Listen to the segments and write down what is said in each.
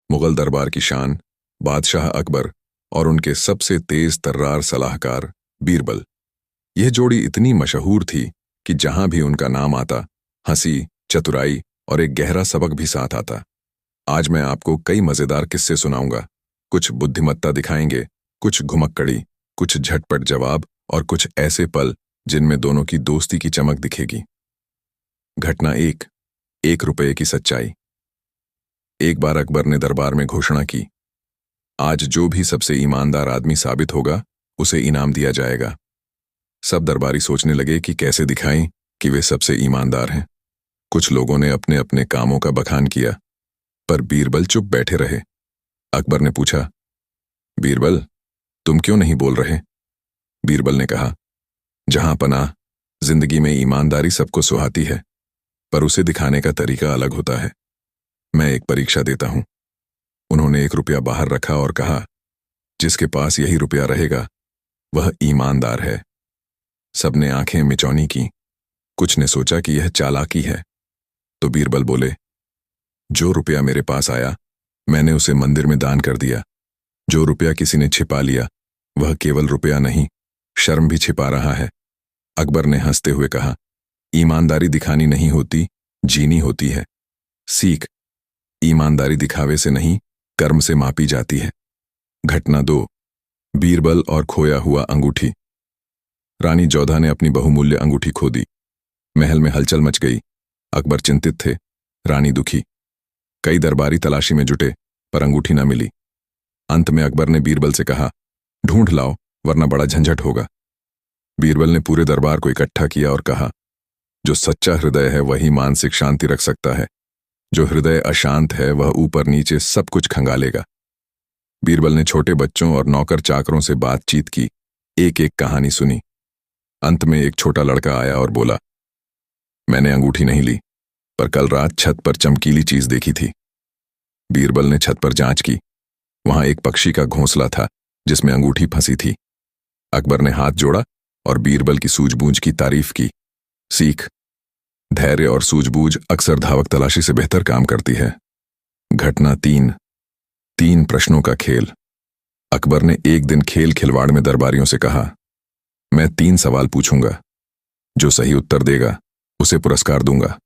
मुगल दरबार की शान, बादशाह अकबर और उनके सबसे तेज तर्रार सलाहकार बीरबल। यह जोड़ी इतनी मशहूर थी कि जहां भी उनका नाम आता, हंसी, चतुराई और एक गहरा सबक भी साथ आता। आज मैं आपको कई मजेदार किस्से सुनाऊंगा। कुछ बुद्धिमत्ता दिखाएंगे, कुछ घुमक्कड़ी, कुछ झटपट जवाब और कुछ ऐसे पल जिनमें दोनों की दोस्ती की चमक दिखेगी। घटना 1 रुपये की सच्चाई। एक बार अकबर ने दरबार में घोषणा की, आज जो भी सबसे ईमानदार आदमी साबित होगा उसे इनाम दिया जाएगा। सब दरबारी सोचने लगे कि कैसे दिखाएं कि वे सबसे ईमानदार हैं। कुछ लोगों ने अपने अपने कामों का बखान किया, पर बीरबल चुप बैठे रहे। अकबर ने पूछा, बीरबल, तुम क्यों नहीं बोल रहे? बीरबल ने कहा, जहां पनाह, जिंदगी में ईमानदारी सबको सुहाती है, पर उसे दिखाने का तरीका अलग होता है। मैं एक परीक्षा देता हूं। उन्होंने 1 रुपया बाहर रखा और कहा, जिसके पास यही रुपया रहेगा वह ईमानदार है। सबने आंखें मिचौनी की। कुछ ने सोचा कि यह चालाकी है, तो बीरबल बोले, जो रुपया मेरे पास आया मैंने उसे मंदिर में दान कर दिया। जो रुपया किसी ने छिपा लिया वह केवल रुपया नहीं, शर्म भी छिपा रहा है। अकबर ने हंसते हुए कहा, ईमानदारी दिखानी नहीं होती, जीनी होती है। सीख, ईमानदारी दिखावे से नहीं, कर्म से मापी जाती है। घटना 2, बीरबल और खोया हुआ अंगूठी। रानी जोधा ने अपनी बहुमूल्य अंगूठी खो दी। महल में हलचल मच गई। अकबर चिंतित थे, रानी दुखी। कई दरबारी तलाशी में जुटे, पर अंगूठी न मिली। अंत में अकबर ने बीरबल से कहा, ढूंढ लाओ, वरना बड़ा झंझट होगा। बीरबल ने पूरे दरबार को इकट्ठा किया और कहा, जो सच्चा हृदय है वही मानसिक शांति रख सकता है। जो हृदय अशांत है वह ऊपर नीचे सब कुछ खंगालेगा। बीरबल ने छोटे बच्चों और नौकर चाकरों से बातचीत की, एक एक कहानी सुनी। अंत में एक छोटा लड़का आया और बोला, मैंने अंगूठी नहीं ली, पर कल रात छत पर चमकीली चीज देखी थी। बीरबल ने छत पर जांच की। वहां एक पक्षी का घोंसला था जिसमें अंगूठी फंसी थी। अकबर ने हाथ जोड़ा और बीरबल की सूझबूझ की तारीफ की। सीख, धैर्य और सूझबूझ अक्सर धावक तलाशी से बेहतर काम करती है। घटना 3 प्रश्नों का खेल। अकबर ने एक दिन खेल खिलवाड़ में दरबारियों से कहा, मैं 3 सवाल पूछूंगा, जो सही उत्तर देगा उसे पुरस्कार दूंगा।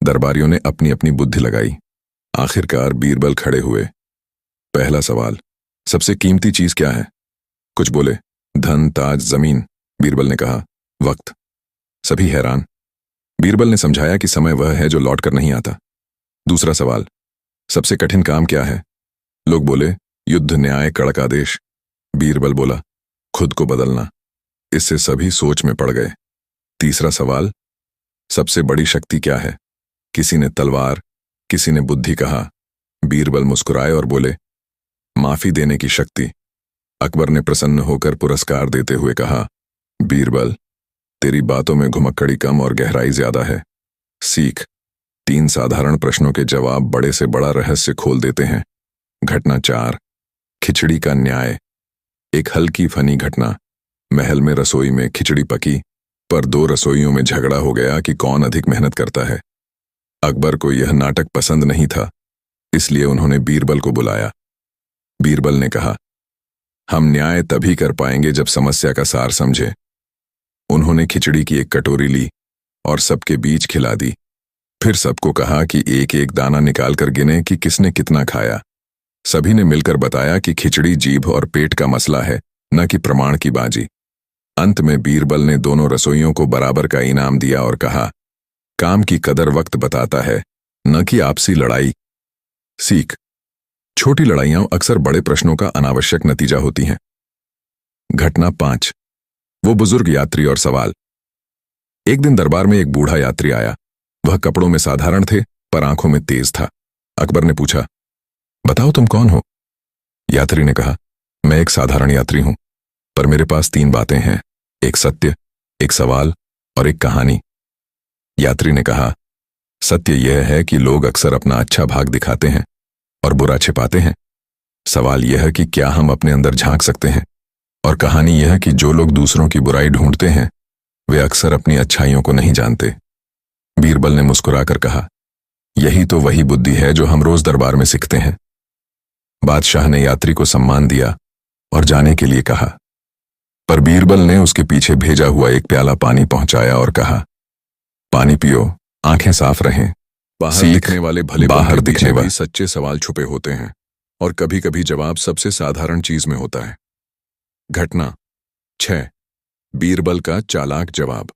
दरबारियों ने अपनी अपनी बुद्धि लगाई। आखिरकार बीरबल खड़े हुए। पहला सवाल, सबसे कीमती चीज क्या है? कुछ बोले, धन, ताज, जमीन। बीरबल ने कहा, वक्त। सभी हैरान। बीरबल ने समझाया कि समय वह है जो लौट कर नहीं आता। दूसरा सवाल, सबसे कठिन काम क्या है? लोग बोले, युद्ध, न्याय, कड़क आदेश। बीरबल बोला, खुद को बदलना। इससे सभी सोच में पड़ गए। तीसरा सवाल, सबसे बड़ी शक्ति क्या है? किसी ने तलवार, किसी ने बुद्धि कहा। बीरबल मुस्कुराए और बोले, माफी देने की शक्ति। अकबर ने प्रसन्न होकर पुरस्कार देते हुए कहा, बीरबल, तेरी बातों में घुमक्कड़ी कम और गहराई ज्यादा है। सीख, 3 साधारण प्रश्नों के जवाब बड़े से बड़ा रहस्य खोल देते हैं। घटना 4, खिचड़ी का न्याय। एक हल्की फनी घटना। महल में रसोई में खिचड़ी पकी, पर 2 रसोइयों में झगड़ा हो गया कि कौन अधिक मेहनत करता है। अकबर को यह नाटक पसंद नहीं था, इसलिए उन्होंने बीरबल को बुलाया। बीरबल ने कहा, हम न्याय तभी कर पाएंगे जब समस्या का सार समझे। उन्होंने खिचड़ी की एक कटोरी ली और सबके बीच खिला दी। फिर सबको कहा कि एक एक दाना निकालकर गिने कि किसने कितना खाया। सभी ने मिलकर बताया कि खिचड़ी जीभ और पेट का मसला है, न कि प्रमाण की बाजी। अंत में बीरबल ने दोनों रसोइयों को बराबर का इनाम दिया और कहा, काम की कदर वक्त बताता है, न कि आपसी लड़ाई। सीख, छोटी लड़ाइयां अक्सर बड़े प्रश्नों का अनावश्यक नतीजा होती हैं। घटना 5, वो बुजुर्ग यात्री और सवाल। एक दिन दरबार में एक बूढ़ा यात्री आया। वह कपड़ों में साधारण थे, पर आंखों में तेज था। अकबर ने पूछा, बताओ तुम कौन हो? यात्री ने कहा, मैं एक साधारण यात्री हूं, पर मेरे पास 3 बातें हैं, एक सत्य, एक सवाल और एक कहानी। यात्री ने कहा, सत्य यह है कि लोग अक्सर अपना अच्छा भाग दिखाते हैं और बुरा छिपाते हैं। सवाल यह है कि क्या हम अपने अंदर झांक सकते हैं, और कहानी यह है कि जो लोग दूसरों की बुराई ढूंढते हैं वे अक्सर अपनी अच्छाइयों को नहीं जानते। बीरबल ने मुस्कुराकर कहा, यही तो वही बुद्धि है जो हम रोज दरबार में सीखते हैं। बादशाह ने यात्री को सम्मान दिया और जाने के लिए कहा, पर बीरबल ने उसके पीछे भेजा हुआ एक प्याला पानी पहुंचाया और कहा, पानी पियो, आंखें साफ रहें। बाहर दिखने वाले भले बाहर दिखने वाले सच्चे सवाल छुपे होते हैं और कभी कभी जवाब सबसे साधारण चीज में होता है। घटना 6, बीरबल का चालाक जवाब।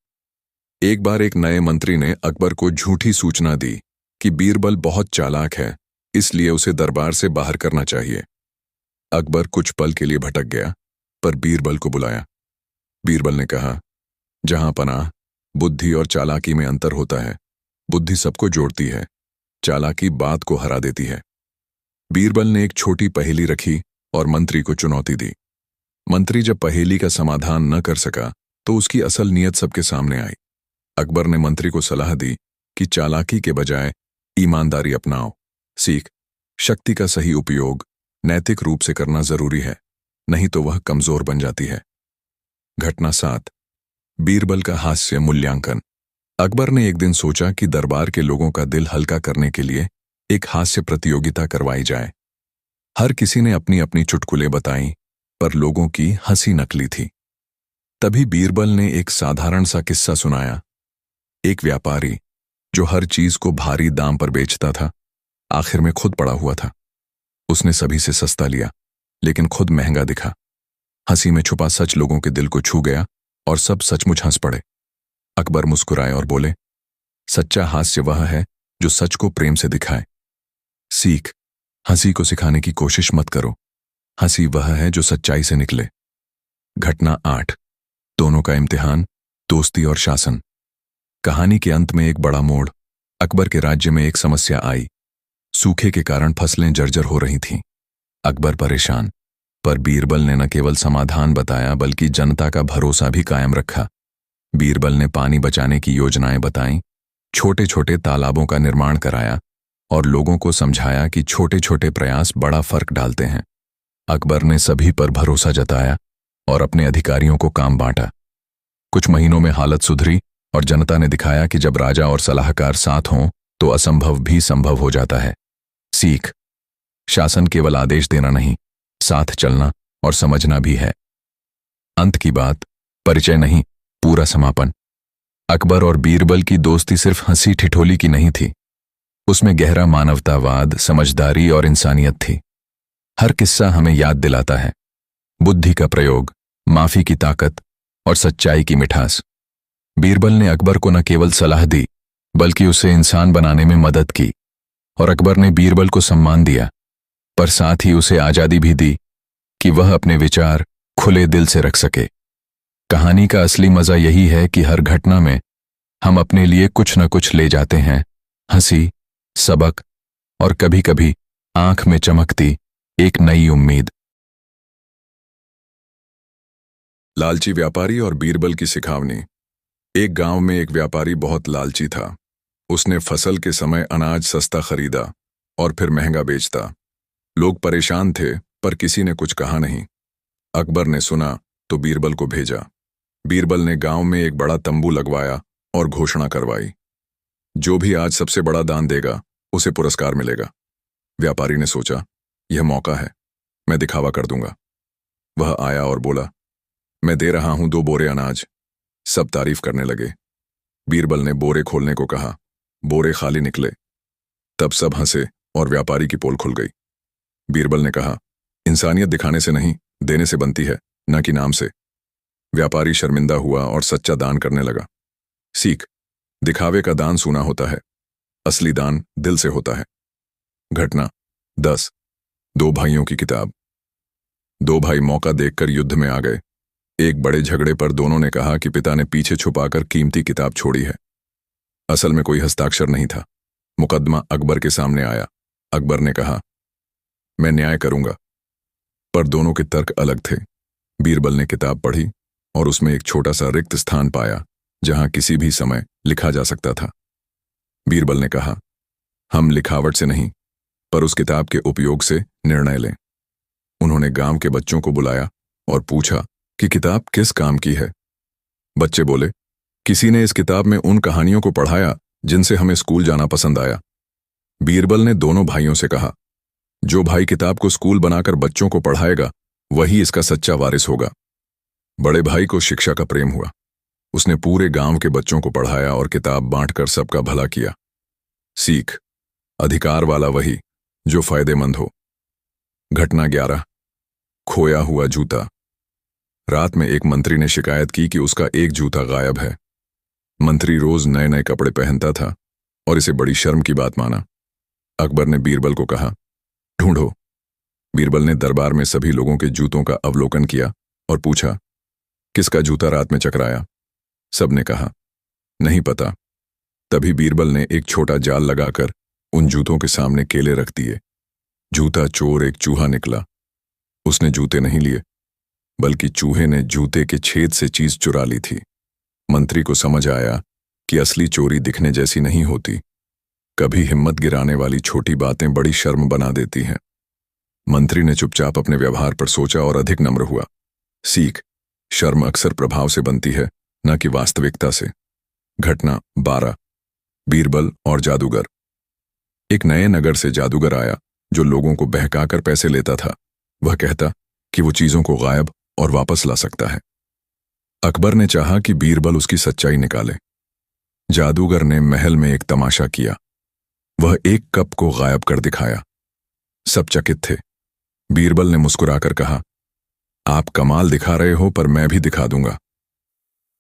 एक बार एक नए मंत्री ने अकबर को झूठी सूचना दी कि बीरबल बहुत चालाक है, इसलिए उसे दरबार से बाहर करना चाहिए। अकबर कुछ पल के लिए भटक गया, पर बीरबल को बुलाया। बीरबल ने कहा, जहां पनाह, बुद्धि और चालाकी में अंतर होता है। बुद्धि सबको जोड़ती है, चालाकी बात को हरा देती है। बीरबल ने एक छोटी पहेली रखी और मंत्री को चुनौती दी। मंत्री जब पहेली का समाधान न कर सका तो उसकी असल नीयत सबके सामने आई। अकबर ने मंत्री को सलाह दी कि चालाकी के बजाय ईमानदारी अपनाओ। सीख, शक्ति का सही उपयोग नैतिक रूप से करना जरूरी है, नहीं तो वह कमजोर बन जाती है। घटना 7, बीरबल का हास्य मूल्यांकन। अकबर ने एक दिन सोचा कि दरबार के लोगों का दिल हल्का करने के लिए एक हास्य प्रतियोगिता करवाई जाए। हर किसी ने अपनी अपनी चुटकुले बताई, पर लोगों की हंसी नकली थी। तभी बीरबल ने एक साधारण सा किस्सा सुनाया। एक व्यापारी जो हर चीज को भारी दाम पर बेचता था, आखिर में खुद पड़ा हुआ था। उसने सभी से सस्ता लिया, लेकिन खुद महंगा दिखा। हंसी में छुपा सच लोगों के दिल को छू गया और सब सचमुच हंस पड़े। अकबर मुस्कुराए और बोले, सच्चा हास्य वह है जो सच को प्रेम से दिखाए। सीख, हंसी को सिखाने की कोशिश मत करो, हंसी वह है जो सच्चाई से निकले। घटना 8, दोनों का इम्तिहान, दोस्ती और शासन। कहानी के अंत में एक बड़ा मोड़। अकबर के राज्य में एक समस्या आई। सूखे के कारण फसलें जर्जर हो रही थीं। अकबर परेशान, पर बीरबल ने न केवल समाधान बताया बल्कि जनता का भरोसा भी कायम रखा। बीरबल ने पानी बचाने की योजनाएं बताईं, छोटे छोटे तालाबों का निर्माण कराया और लोगों को समझाया कि छोटे छोटे प्रयास बड़ा फर्क डालते हैं। अकबर ने सभी पर भरोसा जताया और अपने अधिकारियों को काम बांटा। कुछ महीनों में हालत सुधरी और जनता ने दिखाया कि जब राजा और सलाहकार साथ हों तो असंभव भी संभव हो जाता है। सीख, शासन केवल आदेश देना नहीं, साथ चलना और समझना भी है। अंत की बात, परिचय नहीं, पूरा समापन। अकबर और बीरबल की दोस्ती सिर्फ हंसी ठिठोली की नहीं थी, उसमें गहरा मानवतावाद, समझदारी और इंसानियत थी। हर किस्सा हमें याद दिलाता है बुद्धि का प्रयोग, माफी की ताकत और सच्चाई की मिठास। बीरबल ने अकबर को न केवल सलाह दी बल्कि उसे इंसान बनाने में मदद की, और अकबर ने बीरबल को सम्मान दिया, पर साथ ही उसे आजादी भी दी कि वह अपने विचार खुले दिल से रख सके। कहानी का असली मजा यही है कि हर घटना में हम अपने लिए कुछ न कुछ ले जाते हैं, हंसी, सबक और कभी कभी आंख में चमकती एक नई उम्मीद। लालची व्यापारी और बीरबल की सिखावनी। एक गांव में एक व्यापारी बहुत लालची था। उसने फसल के समय अनाज सस्ता खरीदा और फिर महंगा बेचता। लोग परेशान थे, पर किसी ने कुछ कहा नहीं। अकबर ने सुना तो बीरबल को भेजा। बीरबल ने गांव में एक बड़ा तंबू लगवाया और घोषणा करवाई, जो भी आज सबसे बड़ा दान देगा उसे पुरस्कार मिलेगा। व्यापारी ने सोचा, यह मौका है, मैं दिखावा कर दूंगा। वह आया और बोला, मैं दे रहा हूं 2 बोरे अनाज। सब तारीफ करने लगे। बीरबल ने बोरे खोलने को कहा, बोरे खाली निकले। तब सब हंसे और व्यापारी की पोल खुल गई। बीरबल ने कहा, इंसानियत दिखाने से नहीं, देने से बनती है, न कि नाम से। व्यापारी शर्मिंदा हुआ और सच्चा दान करने लगा। सीख, दिखावे का दान सूना होता है, असली दान दिल से होता है। घटना 10, 2 भाइयों की किताब। 2 भाई मौका देखकर युद्ध में आ गए। एक बड़े झगड़े पर दोनों ने कहा कि पिता ने पीछे छुपाकर कीमती किताब छोड़ी है। असल में कोई हस्ताक्षर नहीं था। मुकदमा अकबर के सामने आया। अकबर ने कहा, मैं न्याय करूंगा, पर दोनों के तर्क अलग थे। बीरबल ने किताब पढ़ी और उसमें एक छोटा सा रिक्त स्थान पाया जहां किसी भी समय लिखा जा सकता था। बीरबल ने कहा, हम लिखावट से नहीं, पर उस किताब के उपयोग से निर्णय लें। उन्होंने गांव के बच्चों को बुलाया और पूछा कि किताब किस काम की है। बच्चे बोले, किसी ने इस किताब में उन कहानियों को पढ़ाया जिनसे हमें स्कूल जाना पसंद आया। बीरबल ने दोनों भाइयों से कहा, जो भाई किताब को स्कूल बनाकर बच्चों को पढ़ाएगा वही इसका सच्चा वारिस होगा। बड़े भाई को शिक्षा का प्रेम हुआ। उसने पूरे गांव के बच्चों को पढ़ाया और किताब बांटकर सबका भला किया। सीख, अधिकार वाला वही जो फायदेमंद हो। घटना 11, खोया हुआ जूता। रात में एक मंत्री ने शिकायत की कि उसका एक जूता गायब है। मंत्री रोज नए नए कपड़े पहनता था और इसे बड़ी शर्म की बात माना। अकबर ने बीरबल को कहा, ढूंढो। बीरबल ने दरबार में सभी लोगों के जूतों का अवलोकन किया और पूछा, किसका जूता रात में चकराया? सबने कहा, नहीं पता। तभी बीरबल ने एक छोटा जाल लगाकर उन जूतों के सामने केले रख दिए। जूता चोर एक चूहा निकला। उसने जूते नहीं लिए, बल्कि चूहे ने जूते के छेद से चीज चुरा ली थी। मंत्री को समझ आया कि असली चोरी दिखने जैसी नहीं होती। कभी हिम्मत गिराने वाली छोटी बातें बड़ी शर्म बना देती हैं। मंत्री ने चुपचाप अपने व्यवहार पर सोचा और अधिक नम्र हुआ। सीख, शर्म अक्सर प्रभाव से बनती है, न कि वास्तविकता से। घटना 12, बीरबल और जादूगर। एक नए नगर से जादूगर आया जो लोगों को बहकाकर पैसे लेता था। वह कहता कि वो चीजों को गायब और वापस ला सकता है। अकबर ने चाहा कि बीरबल उसकी सच्चाई निकाले। जादूगर ने महल में एक तमाशा किया। वह एक कप को गायब कर दिखाया। सब चकित थे। बीरबल ने मुस्कुराकर कहा, आप कमाल दिखा रहे हो, पर मैं भी दिखा दूंगा।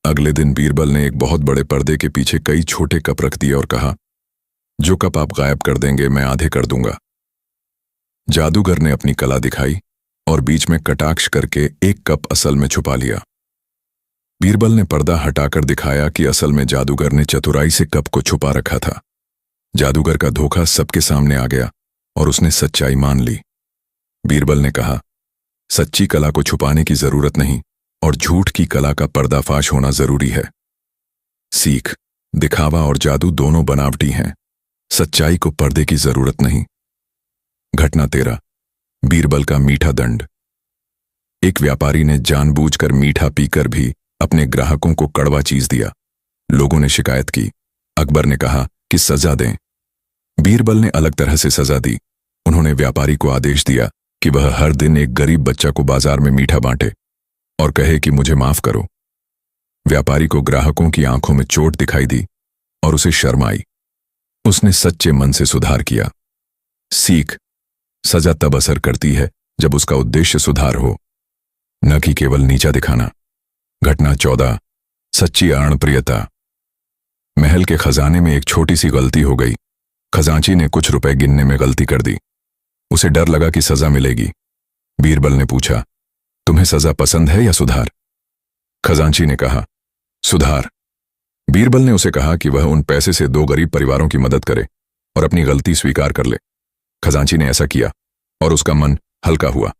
अगले दिन बीरबल ने एक बहुत बड़े पर्दे के पीछे कई छोटे कप रख दिए और कहा, जो कप आप गायब कर देंगे मैं आधे कर दूंगा। जादूगर ने अपनी कला दिखाई और बीच में कटाक्ष करके एक कप असल में छुपा लिया। बीरबल ने पर्दा हटाकर दिखाया कि असल में जादूगर ने चतुराई से कप को छुपा रखा था। जादूगर का धोखा सबके सामने आ गया और उसने सच्चाई मान ली। बीरबल ने कहा, सच्ची कला को छुपाने की जरूरत नहीं और झूठ की कला का पर्दाफाश होना जरूरी है। सीख, दिखावा और जादू दोनों बनावटी हैं। सच्चाई को पर्दे की जरूरत नहीं। घटना 13, बीरबल का मीठा दंड। एक व्यापारी ने जानबूझकर मीठा पीकर भी अपने ग्राहकों को कड़वा चीज दिया। लोगों ने शिकायत की। अकबर ने कहा कि सजा दें। बीरबल ने अलग तरह से सजा दी। उन्होंने व्यापारी को आदेश दिया कि वह हर दिन एक गरीब बच्चा को बाजार में मीठा बांटे और कहे कि मुझे माफ करो। व्यापारी को ग्राहकों की आंखों में चोट दिखाई दी और उसे शर्म आई। उसने सच्चे मन से सुधार किया। सीख, सजा तब असर करती है जब उसका उद्देश्य सुधार हो, न कि केवल नीचा दिखाना। घटना 14, सच्ची अणप्रियता। महल के खजाने में एक छोटी सी गलती हो गई। खजांची ने कुछ रुपए गिनने में गलती कर दी। उसे डर लगा कि सजा मिलेगी। बीरबल ने पूछा, तुम्हें सजा पसंद है या सुधार? खजांची ने कहा, सुधार। बीरबल ने उसे कहा कि वह उन पैसे से 2 गरीब परिवारों की मदद करे और अपनी गलती स्वीकार कर ले। खजांची ने ऐसा किया और उसका मन हल्का हुआ।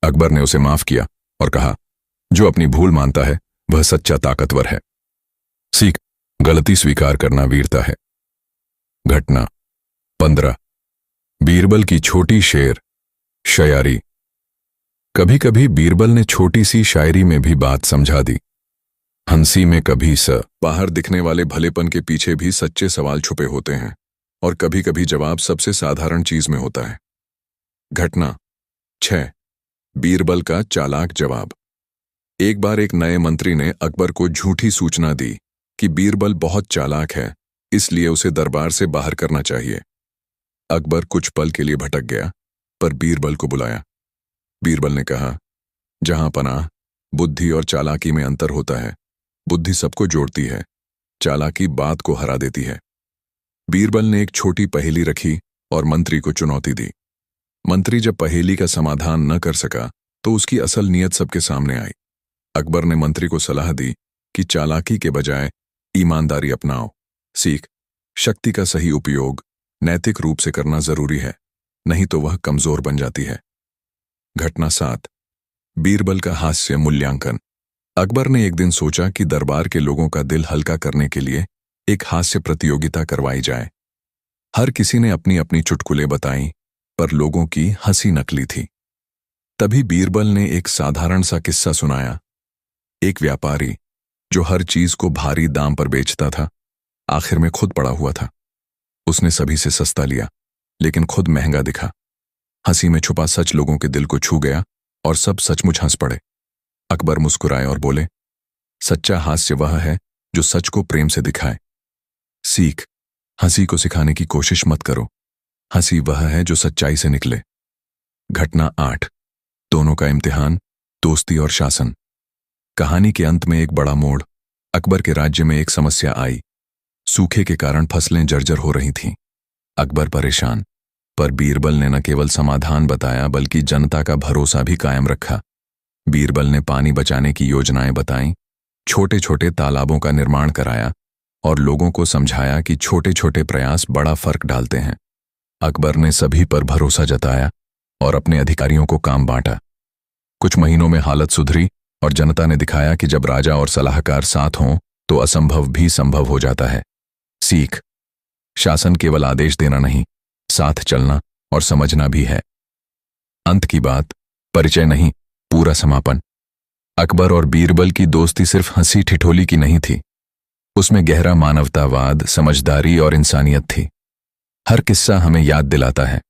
अकबर ने उसे माफ किया और कहा, जो अपनी भूल मानता है वह सच्चा ताकतवर है। सीख, गलती स्वीकार करना वीरता है। घटना 15, बीरबल की छोटी शेर शायरी। कभी कभी बीरबल ने छोटी सी शायरी में भी बात समझा दी। हंसी में कभी बाहर दिखने वाले भलेपन के पीछे भी सच्चे सवाल छुपे होते हैं और कभी कभी जवाब सबसे साधारण चीज में होता है। घटना 6, बीरबल का चालाक जवाब। एक बार एक नए मंत्री ने अकबर को झूठी सूचना दी कि बीरबल बहुत चालाक है, इसलिए उसे दरबार से बाहर करना चाहिए। अकबर कुछ पल के लिए भटक गया, पर बीरबल को बुलाया। बीरबल ने कहा, जहां पनाह, बुद्धि और चालाकी में अंतर होता है। बुद्धि सबको जोड़ती है, चालाकी बात को हरा देती है। बीरबल ने एक छोटी पहेली रखी और मंत्री को चुनौती दी। मंत्री जब पहेली का समाधान न कर सका तो उसकी असल नीयत सबके सामने आई। अकबर ने मंत्री को सलाह दी कि चालाकी के बजाय ईमानदारी अपनाओ। सीख, शक्ति का सही उपयोग नैतिक रूप से करना जरूरी है, नहीं तो वह कमजोर बन जाती है। घटना 7, बीरबल का हास्य मूल्यांकन। अकबर ने एक दिन सोचा कि दरबार के लोगों का दिल हल्का करने के लिए एक हास्य प्रतियोगिता करवाई जाए। हर किसी ने अपनी अपनी चुटकुले बताई, पर लोगों की हंसी नकली थी। तभी बीरबल ने एक साधारण सा किस्सा सुनाया। एक व्यापारी जो हर चीज को भारी दाम पर बेचता था, आखिर में खुद पड़ा हुआ था। उसने सभी से सस्ता लिया, लेकिन खुद महंगा दिखा। हंसी में छुपा सच लोगों के दिल को छू गया और सब सचमुच हंस पड़े। अकबर मुस्कुराए और बोले, सच्चा हास्य वह है जो सच को प्रेम से दिखाए। सीख, हंसी को सिखाने की कोशिश मत करो, हंसी वह है जो सच्चाई से निकले। घटना 8, दोनों का इम्तिहान, दोस्ती और शासन। कहानी के अंत में एक बड़ा मोड़। अकबर के राज्य में एक समस्या आई। सूखे के कारण फसलें जर्जर हो रही थीं। अकबर परेशान, पर बीरबल ने न केवल समाधान बताया बल्कि जनता का भरोसा भी कायम रखा। बीरबल ने पानी बचाने की योजनाएं बताईं, छोटे छोटे तालाबों का निर्माण कराया और लोगों को समझाया कि छोटे छोटे प्रयास बड़ा फर्क डालते हैं। अकबर ने सभी पर भरोसा जताया और अपने अधिकारियों को काम बांटा। कुछ महीनों में हालत सुधरी और जनता ने दिखाया कि जब राजा और सलाहकार साथ हों तो असंभव भी संभव हो जाता है। सीख, शासन केवल आदेश देना नहीं, साथ चलना और समझना भी है। अंत की बात, परिचय नहीं, पूरा समापन। अकबर और बीरबल की दोस्ती सिर्फ हंसी ठिठोली की नहीं थी, उसमें गहरा मानवतावाद, समझदारी और इंसानियत थी। हर किस्सा हमें याद दिलाता है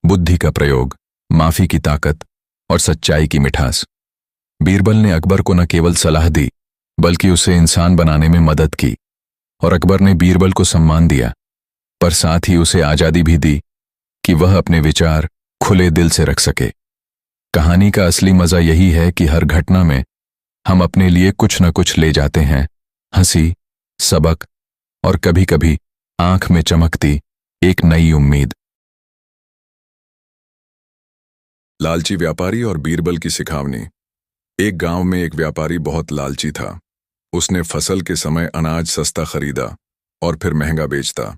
बुद्धि का प्रयोग, माफी की ताकत और सच्चाई की मिठास। बीरबल ने अकबर को न केवल सलाह दी बल्कि उसे इंसान बनाने में मदद की, और अकबर ने बीरबल को सम्मान दिया, पर साथ ही उसे आजादी भी दी कि वह अपने विचार खुले दिल से रख सके। कहानी का असली मजा यही है कि हर घटना में हम अपने लिए कुछ न कुछ ले जाते हैं, हंसी, सबक और कभी कभी आंख में चमकती एक नई उम्मीद। लालची व्यापारी और बीरबल की सिखावनी। एक गांव में एक व्यापारी बहुत लालची था। उसने फसल के समय अनाज सस्ता खरीदा और फिर महंगा बेचता।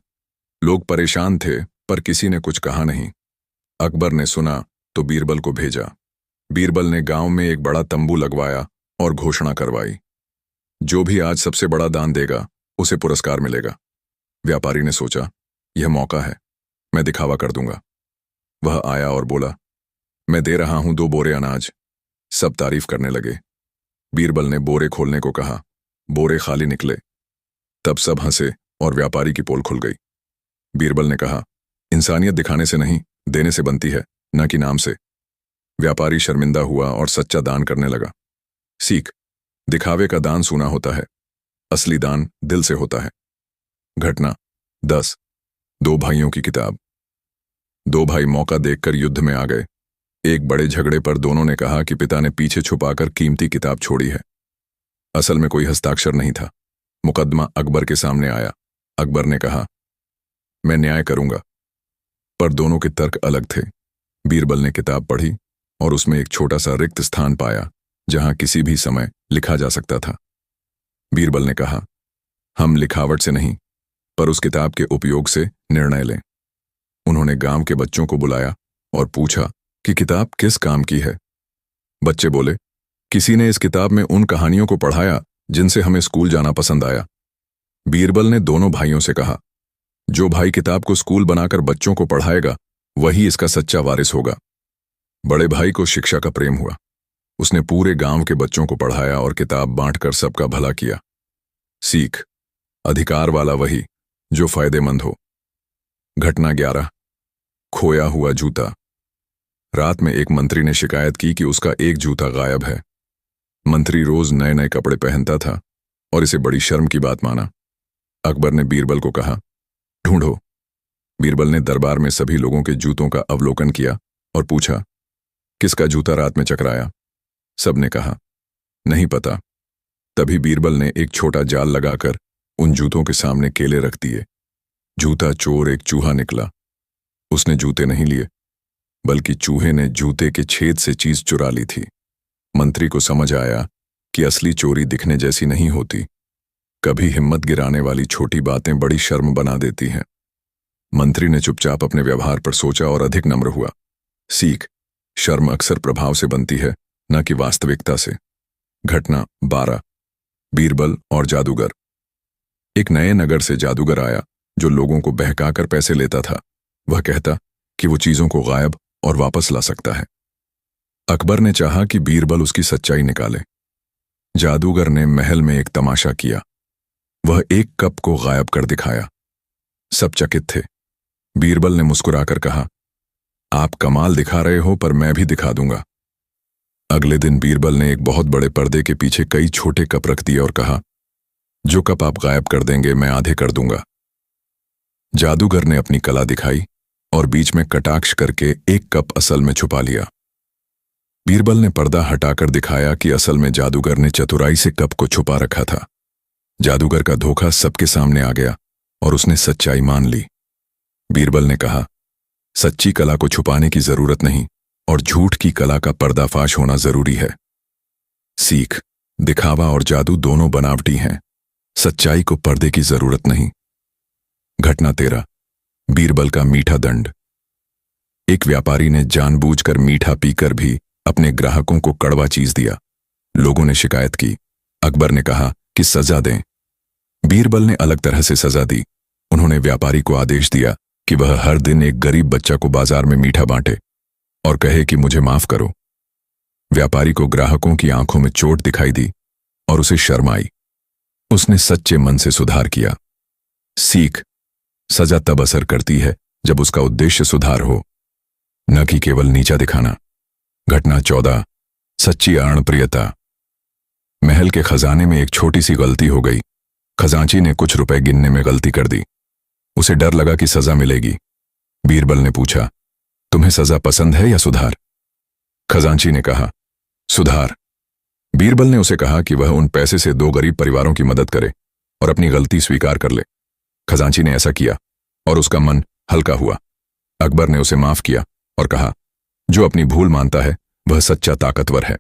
लोग परेशान थे पर किसी ने कुछ कहा नहीं। अकबर ने सुना तो बीरबल को भेजा। बीरबल ने गांव में एक बड़ा तंबू लगवाया और घोषणा करवाई, जो भी आज सबसे बड़ा दान देगा उसे पुरस्कार मिलेगा। व्यापारी ने सोचा, यह मौका है, मैं दिखावा कर दूंगा। वह आया और बोला, मैं दे रहा हूं 2 बोरे अनाज। सब तारीफ करने लगे। बीरबल ने बोरे खोलने को कहा, बोरे खाली निकले। तब सब हंसे और व्यापारी की पोल खुल गई। बीरबल ने कहा, इंसानियत दिखाने से नहीं, देने से बनती है, न कि नाम से। व्यापारी शर्मिंदा हुआ और सच्चा दान करने लगा। सीख, दिखावे का दान सूना होता है, असली दान दिल से होता है। घटना 10, 2 भाइयों की किताब। 2 भाई मौका देखकर युद्ध में आ गए। एक बड़े झगड़े पर दोनों ने कहा कि पिता ने पीछे छुपाकर कीमती किताब छोड़ी है। असल में कोई हस्ताक्षर नहीं था। मुकदमा अकबर के सामने आया। अकबर ने कहा, मैं न्याय करूंगा, पर दोनों के तर्क अलग थे। बीरबल ने किताब पढ़ी और उसमें एक छोटा सा रिक्त स्थान पाया जहां किसी भी समय लिखा जा सकता था। बीरबल ने कहा, हम लिखावट से नहीं, पर उस किताब के उपयोग से निर्णय लें। उन्होंने गांव के बच्चों को बुलाया और पूछा कि किताब किस काम की है। बच्चे बोले, किसी ने इस किताब में उन कहानियों को पढ़ाया जिनसे हमें स्कूल जाना पसंद आया। बीरबल ने दोनों भाइयों से कहा, जो भाई किताब को स्कूल बनाकर बच्चों को पढ़ाएगा वही इसका सच्चा वारिस होगा। बड़े भाई को शिक्षा का प्रेम हुआ। उसने पूरे गांव के बच्चों को पढ़ाया और किताब बांटकर सबका भला किया। सीख, अधिकार वाला वही जो फायदेमंद हो। घटना 11, खोया हुआ जूता। रात में एक मंत्री ने शिकायत की कि उसका एक जूता गायब है। मंत्री रोज नए नए कपड़े पहनता था और इसे बड़ी शर्म की बात माना। अकबर ने बीरबल को कहा, ढूंढो। बीरबल ने दरबार में सभी लोगों के जूतों का अवलोकन किया और पूछा, किसका जूता रात में चकराया? सबने कहा, नहीं पता। तभी बीरबल ने एक छोटा जाल लगाकर उन जूतों के सामने केले रख दिए। जूता चोर एक चूहा निकला। उसने जूते नहीं लिए, बल्कि चूहे ने जूते के छेद से चीज चुरा ली थी। मंत्री को समझ आया कि असली चोरी दिखने जैसी नहीं होती। कभी हिम्मत गिराने वाली छोटी बातें बड़ी शर्म बना देती हैं। मंत्री ने चुपचाप अपने व्यवहार पर सोचा और अधिक नम्र हुआ। सीख, शर्म अक्सर प्रभाव से बनती है, न कि वास्तविकता से। घटना 12, बीरबल और जादूगर। एक नए नगर से जादूगर आया जो लोगों को बहकाकर पैसे लेता था। वह कहता कि वो चीजों को गायब और वापस ला सकता है। अकबर ने चाहा कि बीरबल उसकी सच्चाई निकाले। जादूगर ने महल में एक तमाशा किया। वह एक कप को गायब कर दिखाया। सब चकित थे। बीरबल ने मुस्कुराकर कहा, आप कमाल दिखा रहे हो, पर मैं भी दिखा दूंगा। अगले दिन बीरबल ने एक बहुत बड़े पर्दे के पीछे कई छोटे कप रख दिए और कहा, जो कप आप गायब कर देंगे मैं आधे कर दूंगा। जादूगर ने अपनी कला दिखाई और बीच में कटाक्ष करके एक कप असल में छुपा लिया। बीरबल ने पर्दा हटाकर दिखाया कि असल में जादूगर ने चतुराई से कप को छुपा रखा था। जादूगर का धोखा सबके सामने आ गया और उसने सच्चाई मान ली। बीरबल ने कहा, सच्ची कला को छुपाने की जरूरत नहीं और झूठ की कला का पर्दाफाश होना जरूरी है। सीख, दिखावा और जादू दोनों बनावटी हैं, सच्चाई को पर्दे की जरूरत नहीं। घटना 13, बीरबल का मीठा दंड। एक व्यापारी ने जानबूझकर मीठा पीकर भी अपने ग्राहकों को कड़वा चीज दिया। लोगों ने शिकायत की। अकबर ने कहा कि सजा दें। बीरबल ने अलग तरह से सजा दी। उन्होंने व्यापारी को आदेश दिया कि वह हर दिन एक गरीब बच्चा को बाजार में मीठा बांटे और कहे कि मुझे माफ करो। व्यापारी को ग्राहकों की आंखों में चोट दिखाई दी और उसे शर्म आई। उसने सच्चे मन से सुधार किया। सीख, सजा तब असर करती है जब उसका उद्देश्य सुधार हो, न कि केवल नीचा दिखाना। घटना 14, सच्ची अणप्रियता। महल के खजाने में एक छोटी सी गलती हो गई। खजांची ने कुछ रुपए गिनने में गलती कर दी। उसे डर लगा कि सजा मिलेगी। बीरबल ने पूछा, तुम्हें सजा पसंद है या सुधार? खजांची ने कहा, सुधार। बीरबल ने उसे कहा कि वह उन पैसे से 2 गरीब परिवारों की मदद करे और अपनी गलती स्वीकार कर ले। खजांची ने ऐसा किया और उसका मन हल्का हुआ। अकबर ने उसे माफ किया और कहा, जो अपनी भूल मानता है वह सच्चा ताकतवर है।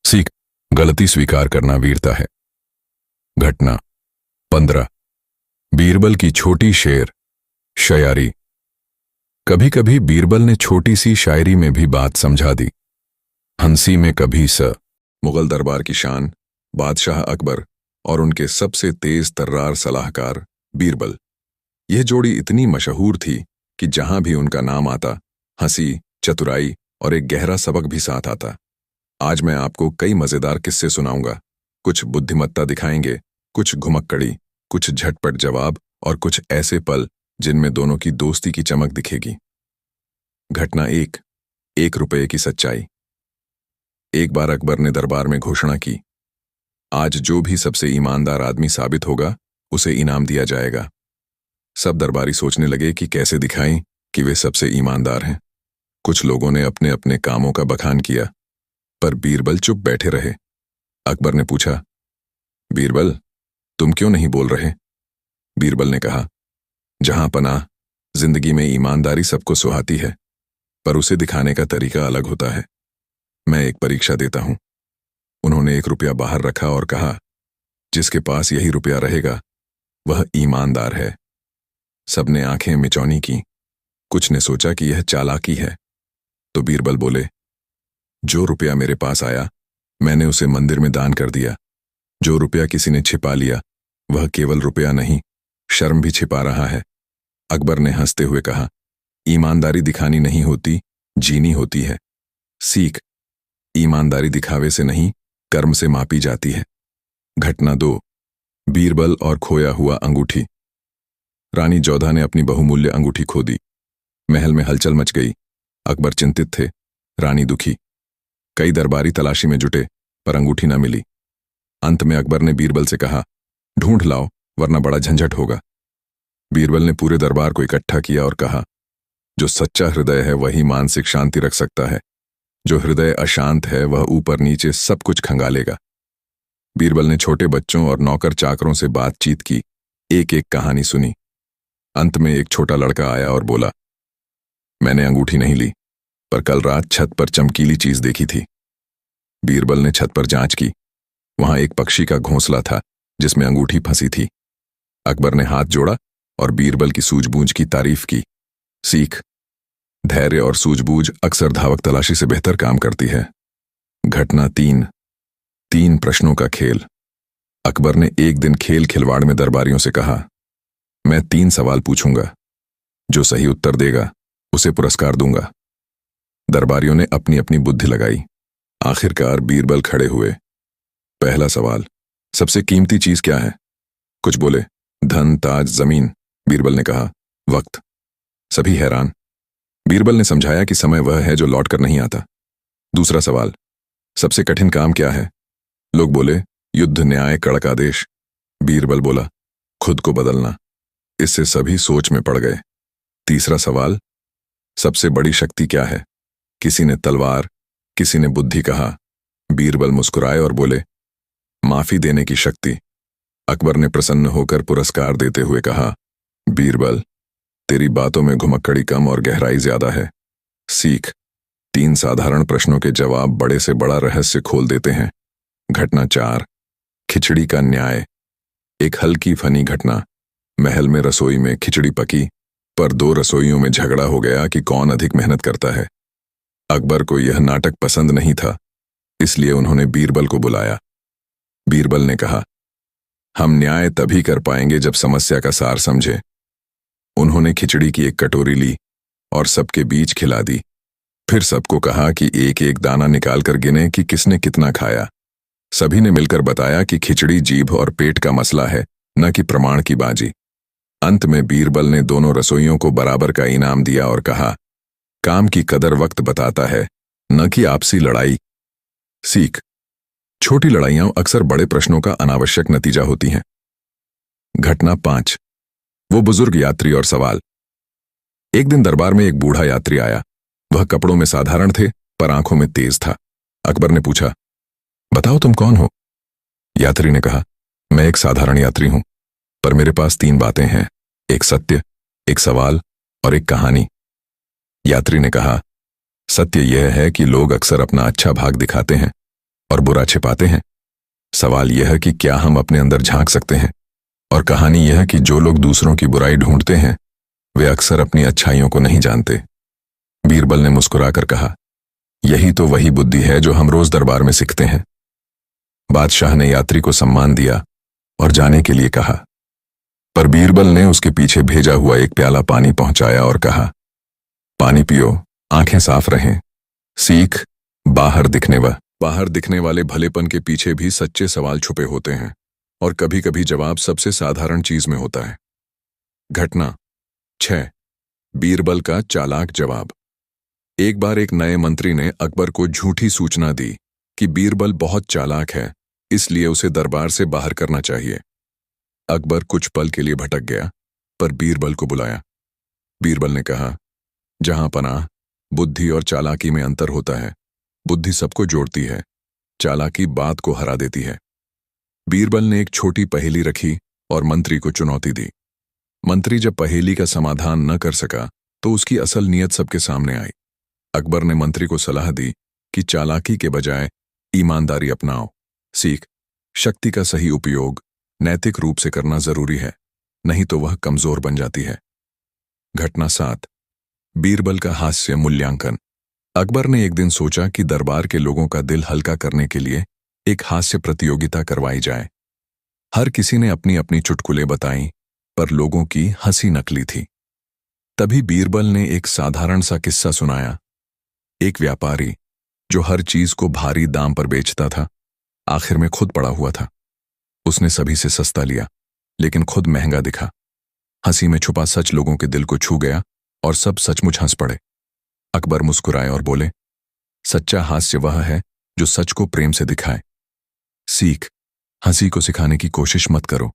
सीख, गलती स्वीकार करना वीरता है। घटना 15, बीरबल की छोटी शेर शायरी। कभी कभी बीरबल ने छोटी सी शायरी में भी बात समझा दी। हंसी में कभी स। मुगल दरबार की शान, बादशाह अकबर और उनके सबसे तेज तर्रार सलाहकार बीरबल। यह जोड़ी इतनी मशहूर थी कि जहां भी उनका नाम आता, हंसी, चतुराई और एक गहरा सबक भी साथ आता। आज मैं आपको कई मजेदार किस्से सुनाऊंगा। कुछ बुद्धिमत्ता दिखाएंगे, कुछ घुमक्कड़ी, कुछ झटपट जवाब और कुछ ऐसे पल जिनमें दोनों की दोस्ती की चमक दिखेगी। घटना 1, 1 रुपये की सच्चाई। एक बार अकबर ने दरबार में घोषणा की, आज जो भी सबसे ईमानदार आदमी साबित होगा उसे इनाम दिया जाएगा। सब दरबारी सोचने लगे कि कैसे दिखाएं कि वे सबसे ईमानदार हैं। कुछ लोगों ने अपने अपने कामों का बखान किया, पर बीरबल चुप बैठे रहे। अकबर ने पूछा, बीरबल, तुम क्यों नहीं बोल रहे? बीरबल ने कहा, जहां पनाह, जिंदगी में ईमानदारी सबको सुहाती है, पर उसे दिखाने का तरीका अलग होता है। मैं एक परीक्षा देता हूं। उन्होंने 1 रुपया बाहर रखा और कहा, जिसके पास यही रुपया रहेगा वह ईमानदार है। सबने आंखें मिचौनी की। कुछ ने सोचा कि यह चालाकी है, तो बीरबल बोले, जो रुपया मेरे पास आया मैंने उसे मंदिर में दान कर दिया। जो रुपया किसी ने छिपा लिया वह केवल रुपया नहीं, शर्म भी छिपा रहा है। अकबर ने हंसते हुए कहा, ईमानदारी दिखानी नहीं होती, जीनी होती है। सीख, ईमानदारी दिखावे से नहीं, कर्म से मापी जाती है। घटना 2, बीरबल और खोया हुआ अंगूठी। रानी जोधा ने अपनी बहुमूल्य अंगूठी खो दी। महल में हलचल मच गई। अकबर चिंतित थे, रानी दुखी। कई दरबारी तलाशी में जुटे, पर अंगूठी न मिली। अंत में अकबर ने बीरबल से कहा, ढूंढ लाओ वरना बड़ा झंझट होगा। बीरबल ने पूरे दरबार को इकट्ठा किया और कहा, जो सच्चा हृदय है वही मानसिक शांति रख सकता है। जो हृदय अशांत है वह ऊपर नीचे सब कुछ खंगालेगा। बीरबल ने छोटे बच्चों और नौकर चाकरों से बातचीत की, एक एक कहानी सुनी। अंत में एक छोटा लड़का आया और बोला, मैंने अंगूठी नहीं ली, पर कल रात छत पर चमकीली चीज देखी थी। बीरबल ने छत पर जांच की। वहां एक पक्षी का घोंसला था जिसमें अंगूठी फंसी थी। अकबर ने हाथ जोड़ा और बीरबल की सूझबूझ की तारीफ की। सीख, धैर्य और सूझबूझ अक्सर धावक तलाशी से बेहतर काम करती है। घटना 3, 3 प्रश्नों का खेल। अकबर ने एक दिन खेल खिलवाड़ में दरबारियों से कहा, मैं 3 सवाल पूछूंगा, जो सही उत्तर देगा उसे पुरस्कार दूंगा। दरबारियों ने अपनी अपनी बुद्धि लगाई। आखिरकार बीरबल खड़े हुए। पहला सवाल, सबसे कीमती चीज क्या है? कुछ बोले, धन, ताज, जमीन। बीरबल ने कहा, वक्त। सभी हैरान। बीरबल ने समझाया कि समय वह है जो लौट कर नहीं आता। दूसरा सवाल, सबसे कठिन काम क्या है? लोग बोले, युद्ध, न्याय, कड़क आदेश। बीरबल बोला, खुद को बदलना। इससे सभी सोच में पड़ गए। तीसरा सवाल, सबसे बड़ी शक्ति क्या है? किसी ने तलवार, किसी ने बुद्धि कहा। बीरबल मुस्कुराए और बोले, माफी देने की शक्ति। अकबर ने प्रसन्न होकर पुरस्कार देते हुए कहा, बीरबल, तेरी बातों में घुमक्कड़ी कम और गहराई ज्यादा है। सीख, 3 साधारण प्रश्नों के जवाब बड़े से बड़ा रहस्य खोल देते हैं। घटना 4, खिचड़ी का न्याय। एक हल्की फनी घटना। महल में रसोई में खिचड़ी पकी, पर 2 रसोइयों में झगड़ा हो गया कि कौन अधिक मेहनत करता है। अकबर को यह नाटक पसंद नहीं था, इसलिए उन्होंने बीरबल को बुलाया। बीरबल ने कहा, हम न्याय तभी कर पाएंगे जब समस्या का सार समझे। उन्होंने खिचड़ी की एक कटोरी ली और सबके बीच खिला दी। फिर सबको कहा कि एक एक दाना निकालकर गिने कि किसने कितना खाया। सभी ने मिलकर बताया कि खिचड़ी जीभ और पेट का मसला है, न कि प्रमाण की बाजी। अंत में बीरबल ने दोनों रसोइयों को बराबर का इनाम दिया और कहा, काम की कदर वक्त बताता है, न कि आपसी लड़ाई। सीख, छोटी लड़ाइयां अक्सर बड़े प्रश्नों का अनावश्यक नतीजा होती हैं। घटना 5, वो बुजुर्ग यात्री और सवाल। एक दिन दरबार में एक बूढ़ा यात्री आया। वह कपड़ों में साधारण थे, पर आंखों में तेज था। अकबर ने पूछा, बताओ तुम कौन हो? यात्री ने कहा, मैं एक साधारण यात्री हूं, पर मेरे पास 3 बातें हैं, एक सत्य, एक सवाल और एक कहानी। यात्री ने कहा, सत्य यह है कि लोग अक्सर अपना अच्छा भाग दिखाते हैं और बुरा छिपाते हैं। सवाल यह है कि क्या हम अपने अंदर झांक सकते हैं, और कहानी यह है कि जो लोग दूसरों की बुराई ढूंढते हैं वे अक्सर अपनी अच्छाइयों को नहीं जानते। बीरबल ने मुस्कुराकर कहा, यही तो वही बुद्धि है जो हम रोज दरबार में सीखते हैं। बादशाह ने यात्री को सम्मान दिया और जाने के लिए कहा, पर बीरबल ने उसके पीछे भेजा हुआ एक प्याला पानी पहुंचाया और कहा, पानी पियो, आंखें साफ रहें। सीख, बाहर दिखने वाले भलेपन के पीछे भी सच्चे सवाल छुपे होते हैं, और कभी कभी जवाब सबसे साधारण चीज में होता है। घटना 6, बीरबल का चालाक जवाब। एक बार एक नए मंत्री ने अकबर को झूठी सूचना दी कि बीरबल बहुत चालाक है, इसलिए उसे दरबार से बाहर करना चाहिए। अकबर कुछ पल के लिए भटक गया, पर बीरबल को बुलाया। बीरबल ने कहा, जहां पनाह, बुद्धि और चालाकी में अंतर होता है। बुद्धि सबको जोड़ती है, चालाकी बात को हरा देती है। बीरबल ने एक छोटी पहेली रखी और मंत्री को चुनौती दी। मंत्री जब पहेली का समाधान न कर सका तो उसकी असल नीयत सबके सामने आई। अकबर ने मंत्री को सलाह दी कि चालाकी के बजाय ईमानदारी अपनाओ। सीख, शक्ति का सही उपयोग नैतिक रूप से करना जरूरी है, नहीं तो वह कमजोर बन जाती है। घटना 7, बीरबल का हास्य मूल्यांकन। अकबर ने एक दिन सोचा कि दरबार के लोगों का दिल हल्का करने के लिए एक हास्य प्रतियोगिता करवाई जाए। हर किसी ने अपनी अपनी चुटकुले बताई, पर लोगों की हंसी नकली थी। तभी बीरबल ने एक साधारण सा किस्सा सुनाया। एक व्यापारी जो हर चीज को भारी दाम पर बेचता था, आखिर में खुद पड़ा हुआ था। उसने सभी से सस्ता लिया, लेकिन खुद महंगा दिखा। हंसी में छुपा सच लोगों के दिल को छू गया और सब सचमुच हंस पड़े। अकबर मुस्कुराए और बोले, सच्चा हास्य वह है जो सच को प्रेम से दिखाए। सीख, हंसी को सिखाने की कोशिश मत करो,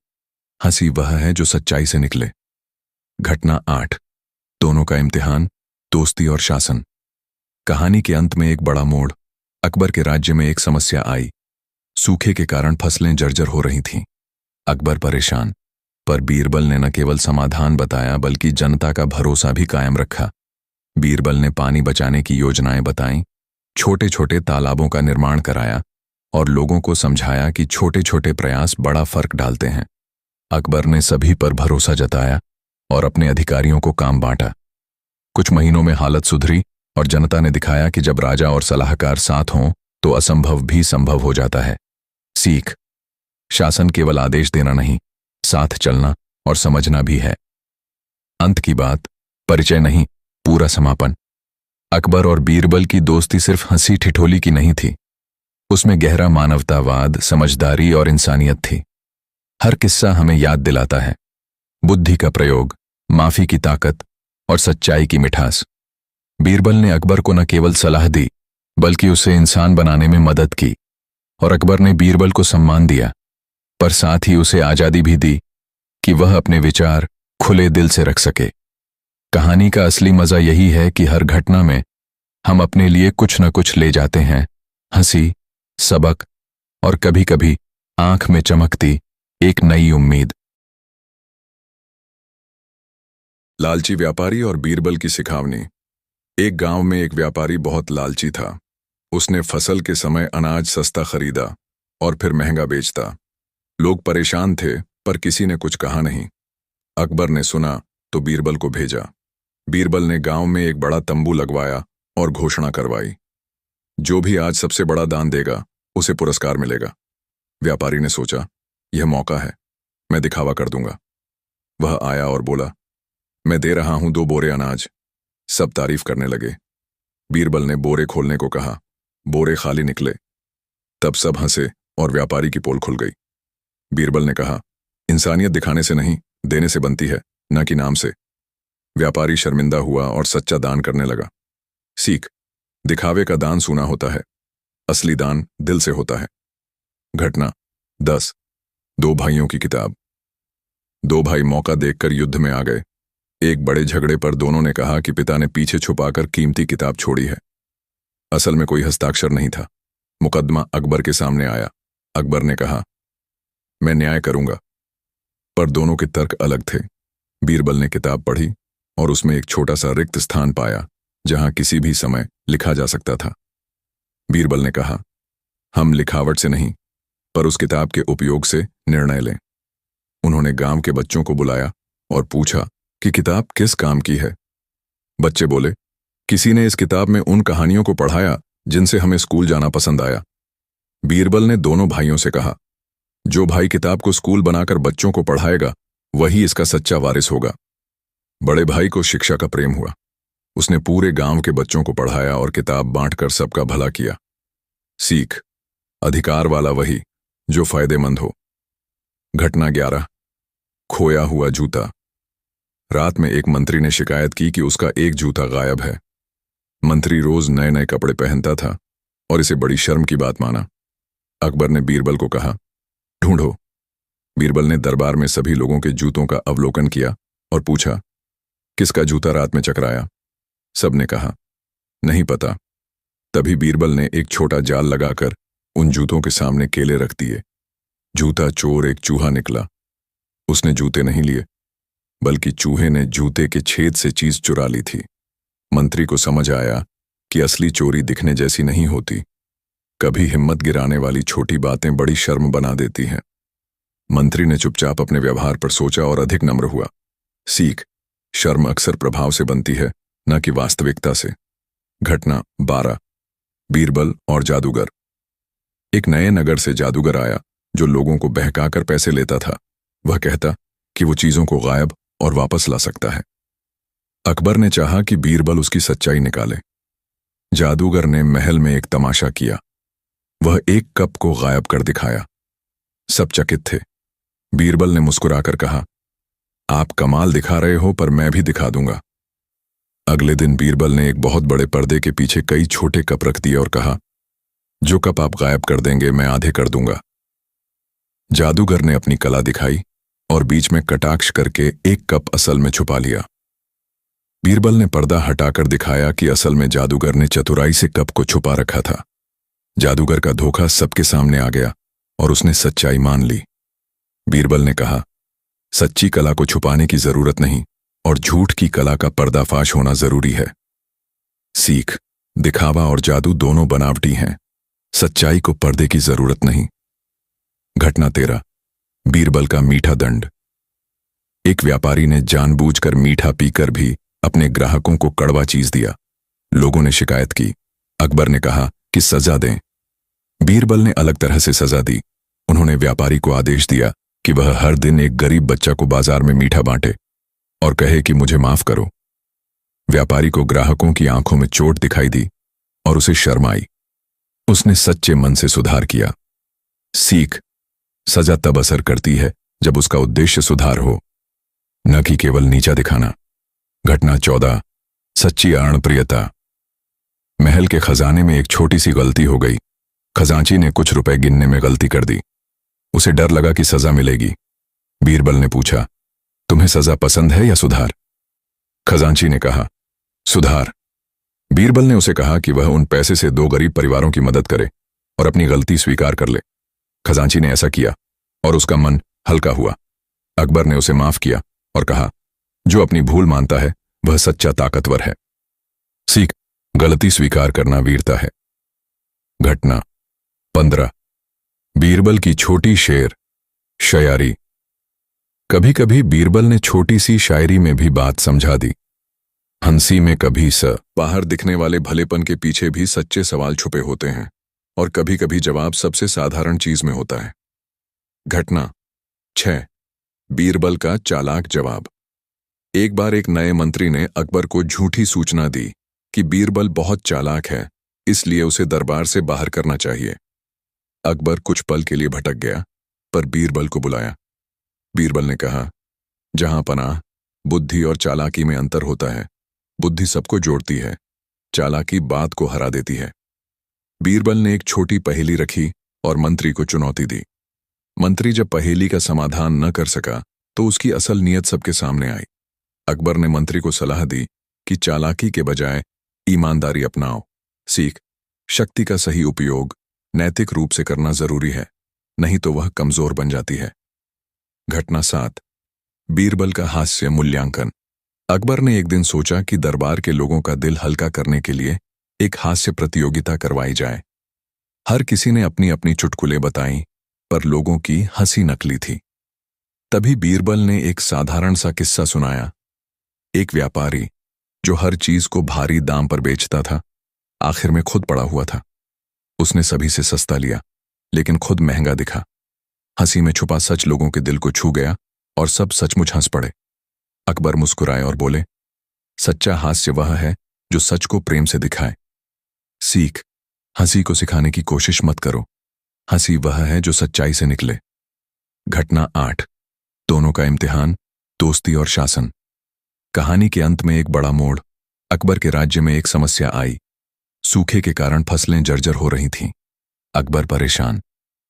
हंसी वह है जो सच्चाई से निकले। घटना 8, दोनों का इम्तिहान, दोस्ती और शासन। कहानी के अंत में एक बड़ा मोड़। अकबर के राज्य में एक समस्या आई। सूखे के कारण फसलें जर्जर हो रही थीं। अकबर परेशान, पर बीरबल ने न केवल समाधान बताया बल्कि जनता का भरोसा भी कायम रखा। बीरबल ने पानी बचाने की योजनाएं बताईं, छोटे छोटे तालाबों का निर्माण कराया और लोगों को समझाया कि छोटे छोटे प्रयास बड़ा फर्क डालते हैं। अकबर ने सभी पर भरोसा जताया और अपने अधिकारियों को काम बांटा। कुछ महीनों में हालत सुधरी और जनता ने दिखाया कि जब राजा और सलाहकार साथ हों तो असंभव भी संभव हो जाता है। सीख, शासन केवल आदेश देना नहीं, साथ चलना और समझना भी है। अंत की बात, परिचय नहीं, पूरा समापन। अकबर और बीरबल की दोस्ती सिर्फ हंसी ठिठोली की नहीं थी, उसमें गहरा मानवतावाद, समझदारी और इंसानियत थी। हर किस्सा हमें याद दिलाता है बुद्धि का प्रयोग, माफी की ताकत और सच्चाई की मिठास। बीरबल ने अकबर को न केवल सलाह दी बल्कि उसे इंसान बनाने में मदद की, और अकबर ने बीरबल को सम्मान दिया, पर साथ ही उसे आजादी भी दी कि वह अपने विचार खुले दिल से रख सके। कहानी का असली मजा यही है कि हर घटना में हम अपने लिए कुछ न कुछ ले जाते हैं, हंसी, सबक और कभी कभी आंख में चमकती एक नई उम्मीद। लालची व्यापारी और बीरबल की सिखावनी। एक गांव में एक व्यापारी बहुत लालची था। उसने फसल के समय अनाज सस्ता खरीदा और फिर महंगा बेचता। लोग परेशान थे पर किसी ने कुछ कहा नहीं। अकबर ने सुना तो बीरबल को भेजा। बीरबल ने गांव में एक बड़ा तंबू लगवाया और घोषणा करवाई, जो भी आज सबसे बड़ा दान देगा उसे पुरस्कार मिलेगा। व्यापारी ने सोचा, यह मौका है, मैं दिखावा कर दूंगा। वह आया और बोला, मैं दे रहा हूं 2 बोरे अनाज। सब तारीफ करने लगे। बीरबल ने बोरे खोलने को कहा, बोरे खाली निकले। तब सब हंसे और व्यापारी की पोल खुल गई। बीरबल ने कहा, इंसानियत दिखाने से नहीं, देने से बनती है, न कि नाम से। व्यापारी शर्मिंदा हुआ और सच्चा दान करने लगा। सीख, दिखावे का दान सूना होता है, असली दान दिल से होता है। घटना 10। 2 भाइयों की किताब। 2 भाई मौका देखकर युद्ध में आ गए। एक बड़े झगड़े पर दोनों ने कहा कि पिता ने पीछे छुपाकर कीमती किताब छोड़ी है। असल में कोई हस्ताक्षर नहीं था। मुकदमा अकबर के सामने आया। अकबर ने कहा, मैं न्याय करूंगा। पर दोनों के तर्क अलग थे। बीरबल ने किताब पढ़ी और उसमें एक छोटा सा रिक्त स्थान पाया जहां किसी भी समय लिखा जा सकता था। बीरबल ने कहा, हम लिखावट से नहीं पर उस किताब के उपयोग से निर्णय लें। उन्होंने गांव के बच्चों को बुलाया और पूछा कि किताब किस काम की है। बच्चे बोले, किसी ने इस किताब में उन कहानियों को पढ़ाया जिनसे हमें स्कूल जाना पसंद आया। बीरबल ने दोनों भाइयों से कहा, जो भाई किताब को स्कूल बनाकर बच्चों को पढ़ाएगा वही इसका सच्चा वारिस होगा। बड़े भाई को शिक्षा का प्रेम हुआ। उसने पूरे गांव के बच्चों को पढ़ाया और किताब बांटकर सबका भला किया। सीख, अधिकार वाला वही जो फायदेमंद हो। घटना 11। खोया हुआ जूता। रात में एक मंत्री ने शिकायत की कि उसका एक जूता गायब है। मंत्री रोज नए नए कपड़े पहनता था और इसे बड़ी शर्म की बात माना। अकबर ने बीरबल को कहा, ढूंढो। बीरबल ने दरबार में सभी लोगों के जूतों का अवलोकन किया और पूछा, किसका जूता रात में चकराया? सबने कहा, नहीं पता। तभी बीरबल ने एक छोटा जाल लगाकर उन जूतों के सामने केले रख दिए। जूता चोर एक चूहा निकला। उसने जूते नहीं लिए बल्कि चूहे ने जूते के छेद से चीज चुरा ली थी। मंत्री को समझ आया कि असली चोरी दिखने जैसी नहीं होती। कभी हिम्मत गिराने वाली छोटी बातें बड़ी शर्म बना देती हैं। मंत्री ने चुपचाप अपने व्यवहार पर सोचा और अधिक नम्र हुआ। सीख, शर्म अक्सर प्रभाव से बनती है, न कि वास्तविकता से। घटना 12। बीरबल और जादूगर। एक नए नगर से जादूगर आया जो लोगों को बहकाकर पैसे लेता था। वह कहता कि वो चीजों को गायब और वापस ला सकता है। अकबर ने चाहा कि बीरबल उसकी सच्चाई निकाले। जादूगर ने महल में एक तमाशा किया। वह एक कप को गायब कर दिखाया। सब चकित थे। बीरबल ने मुस्कुराकर कहा, आप कमाल दिखा रहे हो पर मैं भी दिखा दूंगा। अगले दिन बीरबल ने एक बहुत बड़े पर्दे के पीछे कई छोटे कप रख दिए और कहा, जो कप आप गायब कर देंगे मैं आधे कर दूंगा। जादूगर ने अपनी कला दिखाई और बीच में कटाक्ष करके एक कप असल में छुपा लिया। बीरबल ने पर्दा हटाकर दिखाया कि असल में जादूगर ने चतुराई से कप को छुपा रखा था। जादूगर का धोखा सबके सामने आ गया और उसने सच्चाई मान ली। बीरबल ने कहा, सच्ची कला को छुपाने की जरूरत नहीं और झूठ की कला का पर्दाफाश होना जरूरी है। सीख, दिखावा और जादू दोनों बनावटी हैं। सच्चाई को पर्दे की जरूरत नहीं। घटना 13। बीरबल का मीठा दंड। एक व्यापारी ने जानबूझकर मीठा पीकर भी अपने ग्राहकों को कड़वा चीज दिया। लोगों ने शिकायत की। अकबर ने कहा कि सजा दें। बीरबल ने अलग तरह से सजा दी। उन्होंने व्यापारी को आदेश दिया कि वह हर दिन एक गरीब बच्चा को बाजार में मीठा बांटे और कहे कि मुझे माफ करो। व्यापारी को ग्राहकों की आंखों में चोट दिखाई दी और उसे शर्म आई। उसने सच्चे मन से सुधार किया। सीख, सजा तब असर करती है जब उसका उद्देश्य सुधार हो, न कि केवल नीचा दिखाना। घटना 14। सच्ची अणप्रियता। महल के खजाने में एक छोटी सी गलती हो गई। खजांची ने कुछ रुपए गिनने में गलती कर दी। उसे डर लगा कि सजा मिलेगी। बीरबल ने पूछा, तुम्हें सजा पसंद है या सुधार? खजांची ने कहा, सुधार। बीरबल ने उसे कहा कि वह उन पैसे से 2 गरीब परिवारों की मदद करे और अपनी गलती स्वीकार कर ले। खजांची ने ऐसा किया और उसका मन हल्का हुआ। अकबर ने उसे माफ किया और कहा, जो अपनी भूल मानता है वह सच्चा ताकतवर है। सीख, गलती स्वीकार करना वीरता है। घटना 15। बीरबल की छोटी शेर शायरी। कभी कभी बीरबल ने छोटी सी शायरी में भी बात समझा दी। हंसी में कभी बाहर दिखने वाले भलेपन के पीछे भी सच्चे सवाल छुपे होते हैं और कभी कभी जवाब सबसे साधारण चीज में होता है। घटना 6। बीरबल का चालाक जवाब। एक बार एक नए मंत्री ने अकबर को झूठी सूचना दी कि बीरबल बहुत चालाक है, इसलिए उसे दरबार से बाहर करना चाहिए। अकबर कुछ पल के लिए भटक गया, पर बीरबल को बुलाया। बीरबल ने कहा, जहां पनाह, बुद्धि और चालाकी में अंतर होता है। बुद्धि सबको जोड़ती है, चालाकी बात को हरा देती है। बीरबल ने एक छोटी पहेली रखी और मंत्री को चुनौती दी। मंत्री जब पहेली का समाधान न कर सका तो उसकी असल नीयत सबके सामने आई। अकबर ने मंत्री को सलाह दी कि चालाकी के बजाय ईमानदारी अपनाओ। सीख, शक्ति का सही उपयोग नैतिक रूप से करना जरूरी है, नहीं तो वह कमजोर बन जाती है। घटना 7। बीरबल का हास्य मूल्यांकन। अकबर ने एक दिन सोचा कि दरबार के लोगों का दिल हल्का करने के लिए एक हास्य प्रतियोगिता करवाई जाए। हर किसी ने अपनी अपनी चुटकुले बताई, पर लोगों की हंसी नकली थी। तभी बीरबल ने एक साधारण सा किस्सा सुनाया। एक व्यापारी जो हर चीज को भारी दाम पर बेचता था, आखिर में खुद पड़ा हुआ था। उसने सभी से सस्ता लिया, लेकिन खुद महंगा दिखा। हंसी में छुपा सच लोगों के दिल को छू गया और सब सचमुच हंस पड़े। अकबर मुस्कुराए और बोले, सच्चा हास्य वह है जो सच को प्रेम से दिखाए। सीख, हंसी को सिखाने की कोशिश मत करो, हंसी वह है जो सच्चाई से निकले। घटना 8। दोनों का इम्तिहान, दोस्ती और शासन। कहानी के अंत में एक बड़ा मोड़। अकबर के राज्य में एक समस्या आई। सूखे के कारण फसलें जर्जर हो रही थीं। अकबर परेशान,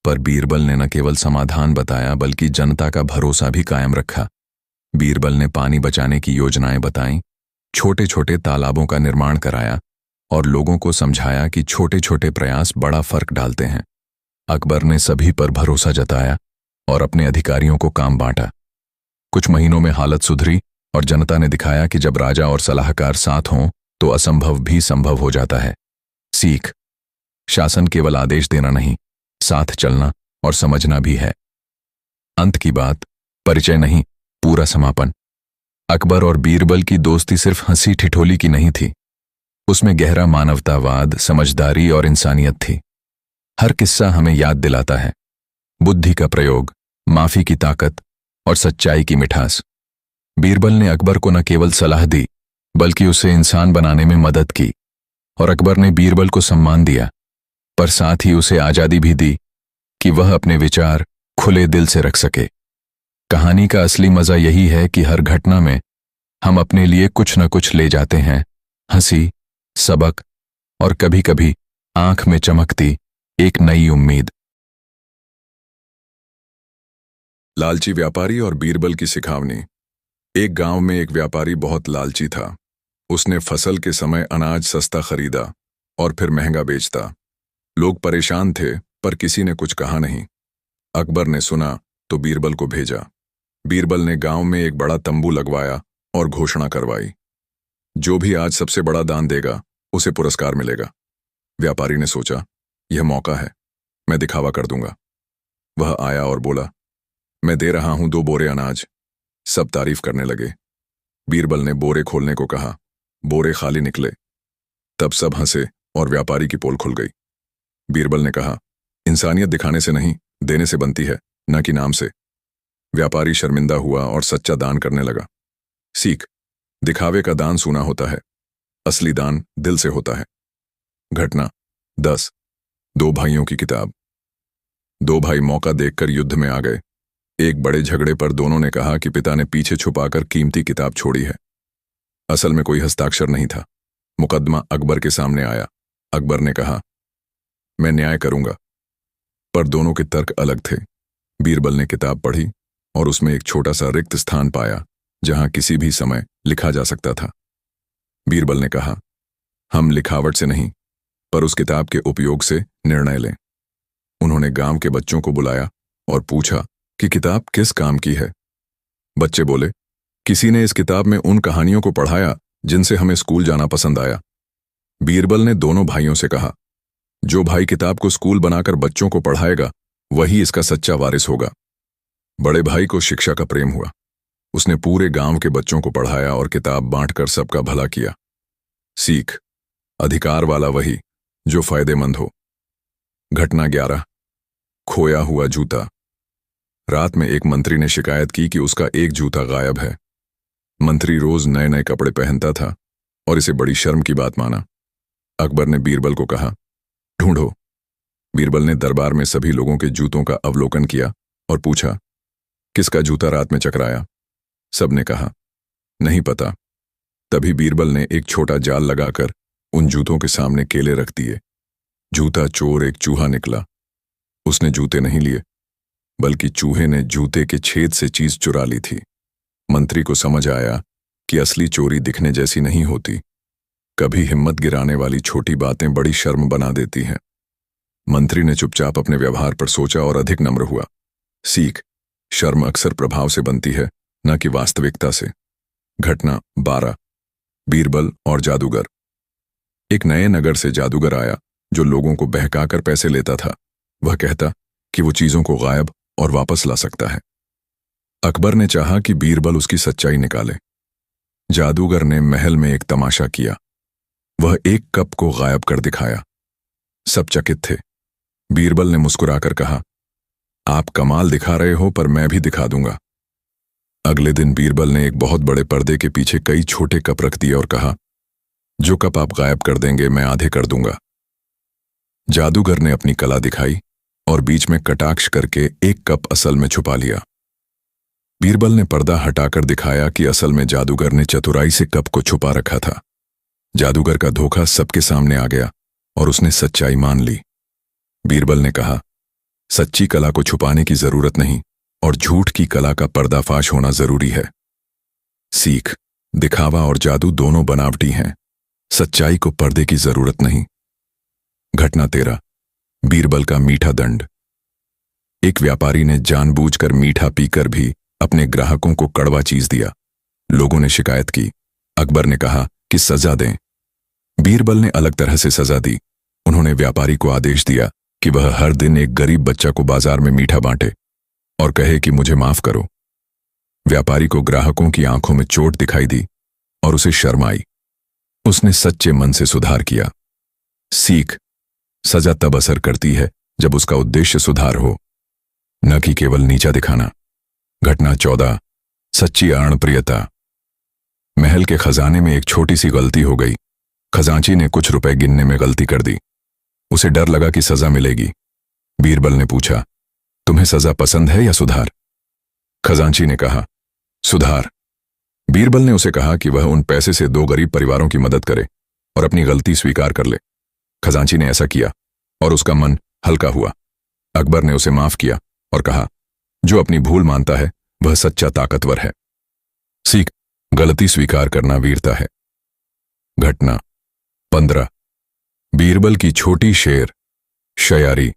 पर बीरबल ने न केवल समाधान बताया बल्कि जनता का भरोसा भी कायम रखा। बीरबल ने पानी बचाने की योजनाएं बताईं, छोटे छोटे तालाबों का निर्माण कराया और लोगों को समझाया कि छोटे छोटे प्रयास बड़ा फर्क डालते हैं। अकबर ने सभी पर भरोसा जताया और अपने अधिकारियों को काम बांटा। कुछ महीनों में हालत सुधरी और जनता ने दिखाया कि जब राजा और सलाहकार साथ हों तो असंभव भी संभव हो जाता है। सीख, शासन केवल आदेश देना नहीं, साथ चलना और समझना भी है। अंत की बात, परिचय नहीं, पूरा समापन। अकबर और बीरबल की दोस्ती सिर्फ हंसी ठिठोली की नहीं थी, उसमें गहरा मानवतावाद, समझदारी और इंसानियत थी। हर किस्सा हमें याद दिलाता है बुद्धि का प्रयोग, माफी की ताकत और सच्चाई की मिठास। बीरबल ने अकबर को न केवल सलाह दी बल्कि उसे इंसान बनाने में मदद की, और अकबर ने बीरबल को सम्मान दिया, पर साथ ही उसे आजादी भी दी कि वह अपने विचार खुले दिल से रख सके। कहानी का असली मजा यही है कि हर घटना में हम अपने लिए कुछ न कुछ ले जाते हैं, हंसी, सबक और कभी कभी आंख में चमकती एक नई उम्मीद। लालची व्यापारी और बीरबल की सिखावनी। एक गांव में एक व्यापारी बहुत लालची था। उसने फसल के समय अनाज सस्ता खरीदा और फिर महंगा बेचता। लोग परेशान थे, पर किसी ने कुछ कहा नहीं। अकबर ने सुना तो बीरबल को भेजा। बीरबल ने गांव में एक बड़ा तंबू लगवाया और घोषणा करवाई, जो भी आज सबसे बड़ा दान देगा उसे पुरस्कार मिलेगा। व्यापारी ने सोचा, यह मौका है, मैं दिखावा कर दूंगा। वह आया और बोला, मैं दे रहा हूं 2 बोरे अनाज। सब तारीफ करने लगे। बीरबल ने बोरे खोलने को कहा, बोरे खाली निकले। तब सब हंसे और व्यापारी की पोल खुल गई। बीरबल ने कहा, इंसानियत दिखाने से नहीं, देने से बनती है, न कि नाम से। व्यापारी शर्मिंदा हुआ और सच्चा दान करने लगा। सीख, दिखावे का दान सूना होता है, असली दान दिल से होता है। घटना 10। 2 भाइयों की किताब। 2 भाई मौका देखकर युद्ध में आ गए। एक बड़े झगड़े पर दोनों ने कहा कि पिता ने पीछे छुपाकर कीमती किताब छोड़ी है। असल में कोई हस्ताक्षर नहीं था। मुकदमा अकबर के सामने आया। अकबर ने कहा, मैं न्याय करूंगा। पर दोनों के तर्क अलग थे। बीरबल ने किताब पढ़ी और उसमें एक छोटा सा रिक्त स्थान पाया जहां किसी भी समय लिखा जा सकता था। बीरबल ने कहा, हम लिखावट से नहीं पर उस किताब के उपयोग से निर्णय लें। उन्होंने गांव के बच्चों को बुलाया और पूछा कि किताब किस काम की है। बच्चे बोले, किसी ने इस किताब में उन कहानियों को पढ़ाया जिनसे हमें स्कूल जाना पसंद आया। बीरबल ने दोनों भाइयों से कहा, जो भाई किताब को स्कूल बनाकर बच्चों को पढ़ाएगा वही इसका सच्चा वारिस होगा। बड़े भाई को शिक्षा का प्रेम हुआ। उसने पूरे गांव के बच्चों को पढ़ाया और किताब बांटकर सबका भला किया। सीख, अधिकार वाला वही जो फायदेमंद हो। घटना 11, खोया हुआ जूता। रात में एक मंत्री ने शिकायत की कि उसका एक जूता गायब है। मंत्री रोज नए नए कपड़े पहनता था और इसे बड़ी शर्म की बात माना। अकबर ने बीरबल को कहा, ढूंढो। बीरबल ने दरबार में सभी लोगों के जूतों का अवलोकन किया और पूछा, किसका जूता रात में चकराया? सबने कहा, नहीं पता। तभी बीरबल ने एक छोटा जाल लगाकर उन जूतों के सामने केले रख दिए। जूता चोर एक चूहा निकला। उसने जूते नहीं लिए बल्कि चूहे ने जूते के छेद से चीज चुरा ली थी। मंत्री को समझ आया कि असली चोरी दिखने जैसी नहीं होती। कभी हिम्मत गिराने वाली छोटी बातें बड़ी शर्म बना देती हैं। मंत्री ने चुपचाप अपने व्यवहार पर सोचा और अधिक नम्र हुआ। सीख, शर्म अक्सर प्रभाव से बनती है न कि वास्तविकता से। घटना 12, बीरबल और जादूगर। एक नए नगर से जादूगर आया जो लोगों को बहकाकर पैसे लेता था। वह कहता कि वो चीजों को गायब और वापस ला सकता है। अकबर ने चाहा कि बीरबल उसकी सच्चाई निकाले। जादूगर ने महल में एक तमाशा किया। वह एक कप को गायब कर दिखाया। सब चकित थे। बीरबल ने मुस्कुराकर कहा, आप कमाल दिखा रहे हो पर मैं भी दिखा दूंगा। अगले दिन बीरबल ने एक बहुत बड़े पर्दे के पीछे कई छोटे कप रख दिए और कहा, जो कप आप गायब कर देंगे मैं आधे कर दूंगा। जादूगर ने अपनी कला दिखाई और बीच में कटाक्ष करके एक कप असल में छुपा लिया। बीरबल ने पर्दा हटाकर दिखाया कि असल में जादूगर ने चतुराई से कप को छुपा रखा था। जादूगर का धोखा सबके सामने आ गया और उसने सच्चाई मान ली। बीरबल ने कहा, सच्ची कला को छुपाने की जरूरत नहीं और झूठ की कला का पर्दाफाश होना जरूरी है। सीख, दिखावा और जादू दोनों बनावटी हैं। सच्चाई को पर्दे की जरूरत नहीं। घटना 13, बीरबल का मीठा दंड। एक व्यापारी ने जानबूझकर मीठा पीकर भी अपने ग्राहकों को कड़वा चीज दिया। लोगों ने शिकायत की। अकबर ने कहा कि सजा दें। बीरबल ने अलग तरह से सजा दी। उन्होंने व्यापारी को आदेश दिया कि वह हर दिन एक गरीब बच्चा को बाजार में मीठा बांटे और कहे कि मुझे माफ करो। व्यापारी को ग्राहकों की आंखों में चोट दिखाई दी और उसे शर्म आई। उसने सच्चे मन से सुधार किया। सीख, सजा तब असर करती है जब उसका उद्देश्य सुधार हो, न कि केवल नीचा दिखाना। घटना 14, सच्ची अणप्रियता। महल के खजाने में एक छोटी सी गलती हो गई। खजांची ने कुछ रुपए गिनने में गलती कर दी। उसे डर लगा कि सजा मिलेगी। बीरबल ने पूछा, तुम्हें सजा पसंद है या सुधार? खजांची ने कहा, सुधार। बीरबल ने उसे कहा कि वह उन पैसे से 2 गरीब परिवारों की मदद करे और अपनी गलती स्वीकार कर ले। खजांची ने ऐसा किया और उसका मन हल्का हुआ। अकबर ने उसे माफ किया और कहा, जो अपनी भूल मानता है वह सच्चा ताकतवर है। सीख, गलती स्वीकार करना वीरता है। घटना 15, बीरबल की छोटी शेर शायरी।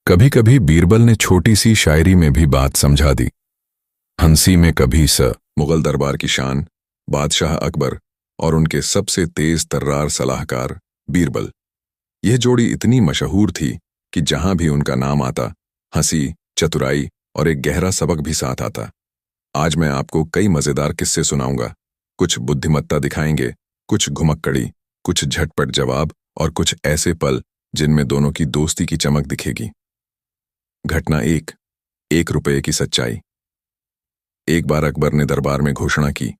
कभी कभी बीरबल ने छोटी सी शायरी में भी बात समझा दी। हंसी में कभी स। मुगल दरबार की शान, बादशाह अकबर और उनके सबसे तेज तर्रार सलाहकार बीरबल। यह जोड़ी इतनी मशहूर थी कि जहां भी उनका नाम आता, हंसी, चतुराई और एक गहरा सबक भी साथ आता। आज मैं आपको कई मजेदार किस्से सुनाऊंगा। कुछ बुद्धिमत्ता दिखाएंगे, कुछ घुमक्कड़ी, कुछ झटपट जवाब और कुछ ऐसे पल जिनमें दोनों की दोस्ती की चमक दिखेगी। घटना 1, 1 रुपये की सच्चाई। एक बार अकबर ने दरबार में घोषणा की,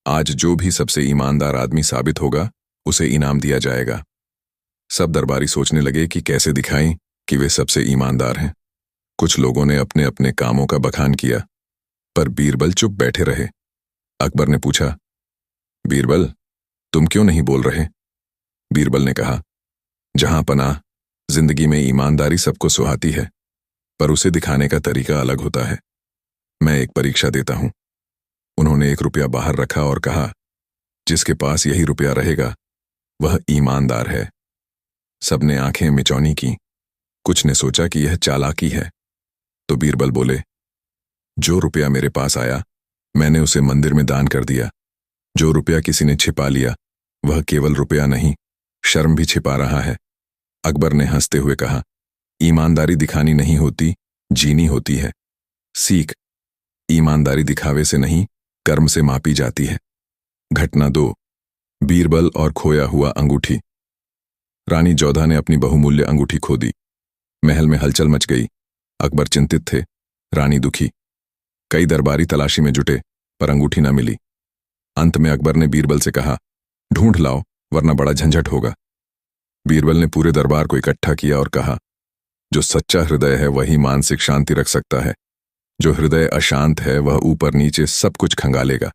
आज जो भी सबसे ईमानदार आदमी साबित होगा उसे इनाम दिया जाएगा। सब दरबारी सोचने लगे कि कैसे दिखाएं कि वे सबसे ईमानदार हैं। कुछ लोगों ने अपने अपने कामों का बखान किया, पर बीरबल चुप बैठे रहे। अकबर ने पूछा, बीरबल, तुम क्यों नहीं बोल रहे? बीरबल ने कहा, जहां पनाह जिंदगी में ईमानदारी सबको सुहाती है, पर उसे दिखाने का तरीका अलग होता है। मैं एक परीक्षा देता हूं। उन्होंने 1 रुपया बाहर रखा और कहा, जिसके पास यही रुपया रहेगा वह ईमानदार है। सबने आंखें मिचौनी की। कुछ ने सोचा कि यह चालाकी है, तो बीरबल बोले, जो रुपया मेरे पास आया मैंने उसे मंदिर में दान कर दिया। जो रुपया किसी ने छिपा लिया वह केवल रुपया नहीं, शर्म भी छिपा रहा है। अकबर ने हंसते हुए कहा, ईमानदारी दिखानी नहीं होती, जीनी होती है। सीख, ईमानदारी दिखावे से नहीं, कर्म से मापी जाती है। घटना 2, बीरबल और खोया हुआ अंगूठी। रानी जोधा ने अपनी बहुमूल्य अंगूठी खो दी। महल में हलचल मच गई। अकबर चिंतित थे, रानी दुखी। कई दरबारी तलाशी में जुटे, पर अंगूठी न मिली। अंत में अकबर ने बीरबल से कहा, ढूंढ लाओ वरना बड़ा झंझट होगा। बीरबल ने पूरे दरबार को इकट्ठा किया और कहा, जो सच्चा हृदय है वही मानसिक शांति रख सकता है। जो हृदय अशांत है वह ऊपर नीचे सब कुछ खंगालेगा।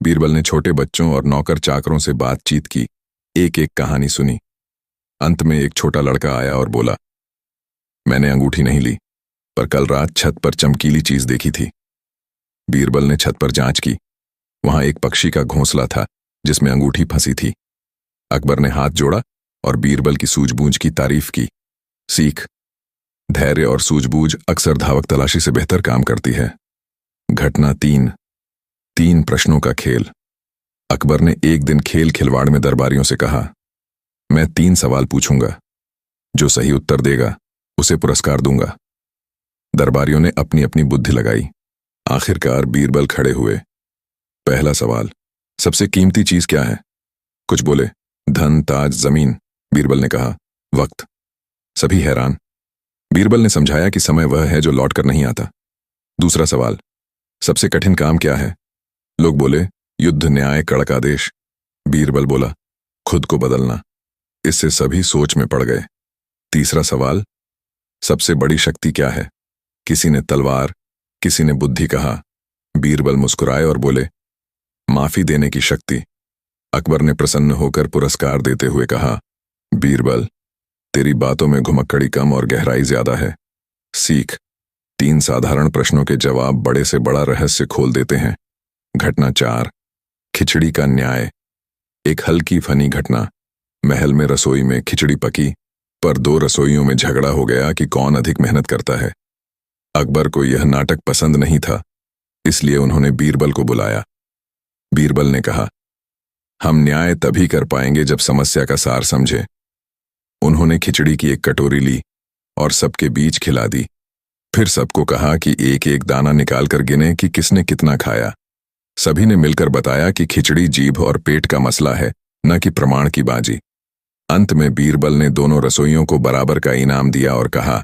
बीरबल ने छोटे बच्चों और नौकर चाकरों से बातचीत की, एक एक कहानी सुनी। अंत में एक छोटा लड़का आया और बोला, मैंने अंगूठी नहीं ली, पर कल रात छत पर चमकीली चीज देखी थी। बीरबल ने छत पर जांच की। वहां एक पक्षी का घोंसला था जिसमें अंगूठी फंसी थी। अकबर ने हाथ जोड़ा और बीरबल की सूझबूझ की तारीफ की। सीख, धैर्य और सूझबूझ अक्सर धावक तलाशी से बेहतर काम करती है। घटना 3 प्रश्नों का खेल। अकबर ने एक दिन खेल खिलवाड़ में दरबारियों से कहा, मैं 3 सवाल पूछूंगा, जो सही उत्तर देगा उसे पुरस्कार दूंगा। दरबारियों ने अपनी अपनी बुद्धि लगाई। आखिरकार बीरबल खड़े हुए। पहला सवाल, सबसे कीमती चीज क्या है? कुछ बोले, धन, ताज, जमीन। बीरबल ने कहा, वक्त। सभी हैरान। बीरबल ने समझाया कि समय वह है जो लौट कर नहीं आता। दूसरा सवाल, सबसे कठिन काम क्या है? लोग बोले, युद्ध, न्याय, कड़क आदेश। बीरबल बोला, खुद को बदलना। इससे सभी सोच में पड़ गए। तीसरा सवाल, सबसे बड़ी शक्ति क्या है? किसी ने तलवार, किसी ने बुद्धि कहा। बीरबल मुस्कुराए और बोले, माफी देने की शक्ति। अकबर ने प्रसन्न होकर पुरस्कार देते हुए कहा, बीरबल, तेरी बातों में घुमक्कड़ी कम और गहराई ज्यादा है। सीख, 3 साधारण प्रश्नों के जवाब बड़े से बड़ा रहस्य खोल देते हैं। घटना 4, खिचड़ी का न्याय। एक हल्की फनी घटना। महल में रसोई में खिचड़ी पकी, पर 2 रसोइयों में झगड़ा हो गया कि कौन अधिक मेहनत करता है। अकबर को यह नाटक पसंद नहीं था, इसलिए उन्होंने बीरबल को बुलाया। बीरबल ने कहा, हम न्याय तभी कर पाएंगे जब समस्या का सार समझे। उन्होंने खिचड़ी की एक कटोरी ली और सबके बीच खिला दी। फिर सबको कहा कि एक एक दाना निकालकर गिने कि किसने कितना खाया। सभी ने मिलकर बताया कि खिचड़ी जीभ और पेट का मसला है, न कि प्रमाण की बाजी। अंत में बीरबल ने दोनों रसोइयों को बराबर का इनाम दिया और कहा,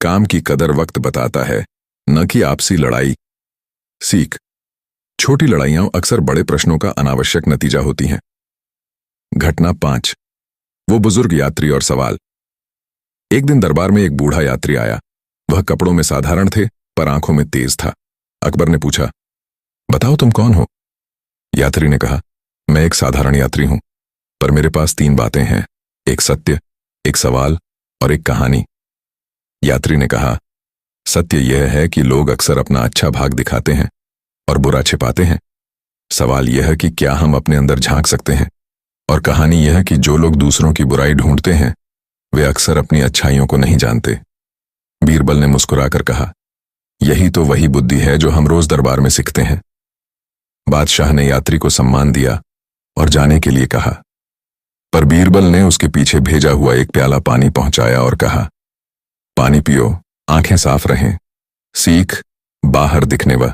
काम की कदर वक्त बताता है, न कि आपसी लड़ाई। सीख, छोटी लड़ाइयां अक्सर बड़े प्रश्नों का अनावश्यक नतीजा होती हैं। घटना 5, वो बुजुर्ग यात्री और सवाल। एक दिन दरबार में एक बूढ़ा यात्री आया। वह कपड़ों में साधारण थे, पर आंखों में तेज था। अकबर ने पूछा, बताओ तुम कौन हो? यात्री ने कहा, मैं एक साधारण यात्री हूं, पर मेरे पास 3 बातें हैं, एक सत्य, एक सवाल और एक कहानी। यात्री ने कहा, सत्य यह है कि लोग अक्सर अपना अच्छा भाग दिखाते हैं और बुरा छिपाते हैं। सवाल यह है कि क्या हम अपने अंदर झांक सकते हैं, और कहानी यह है कि जो लोग दूसरों की बुराई ढूंढते हैं वे अक्सर अपनी अच्छाइयों को नहीं जानते। बीरबल ने मुस्कुराकर कहा, यही तो वही बुद्धि है जो हम रोज दरबार में सीखते हैं। बादशाह ने यात्री को सम्मान दिया और जाने के लिए कहा, पर बीरबल ने उसके पीछे भेजा हुआ एक प्याला पानी पहुंचाया और कहा, पानी पियो, आंखें साफ रहें। सीख, बाहर दिखने व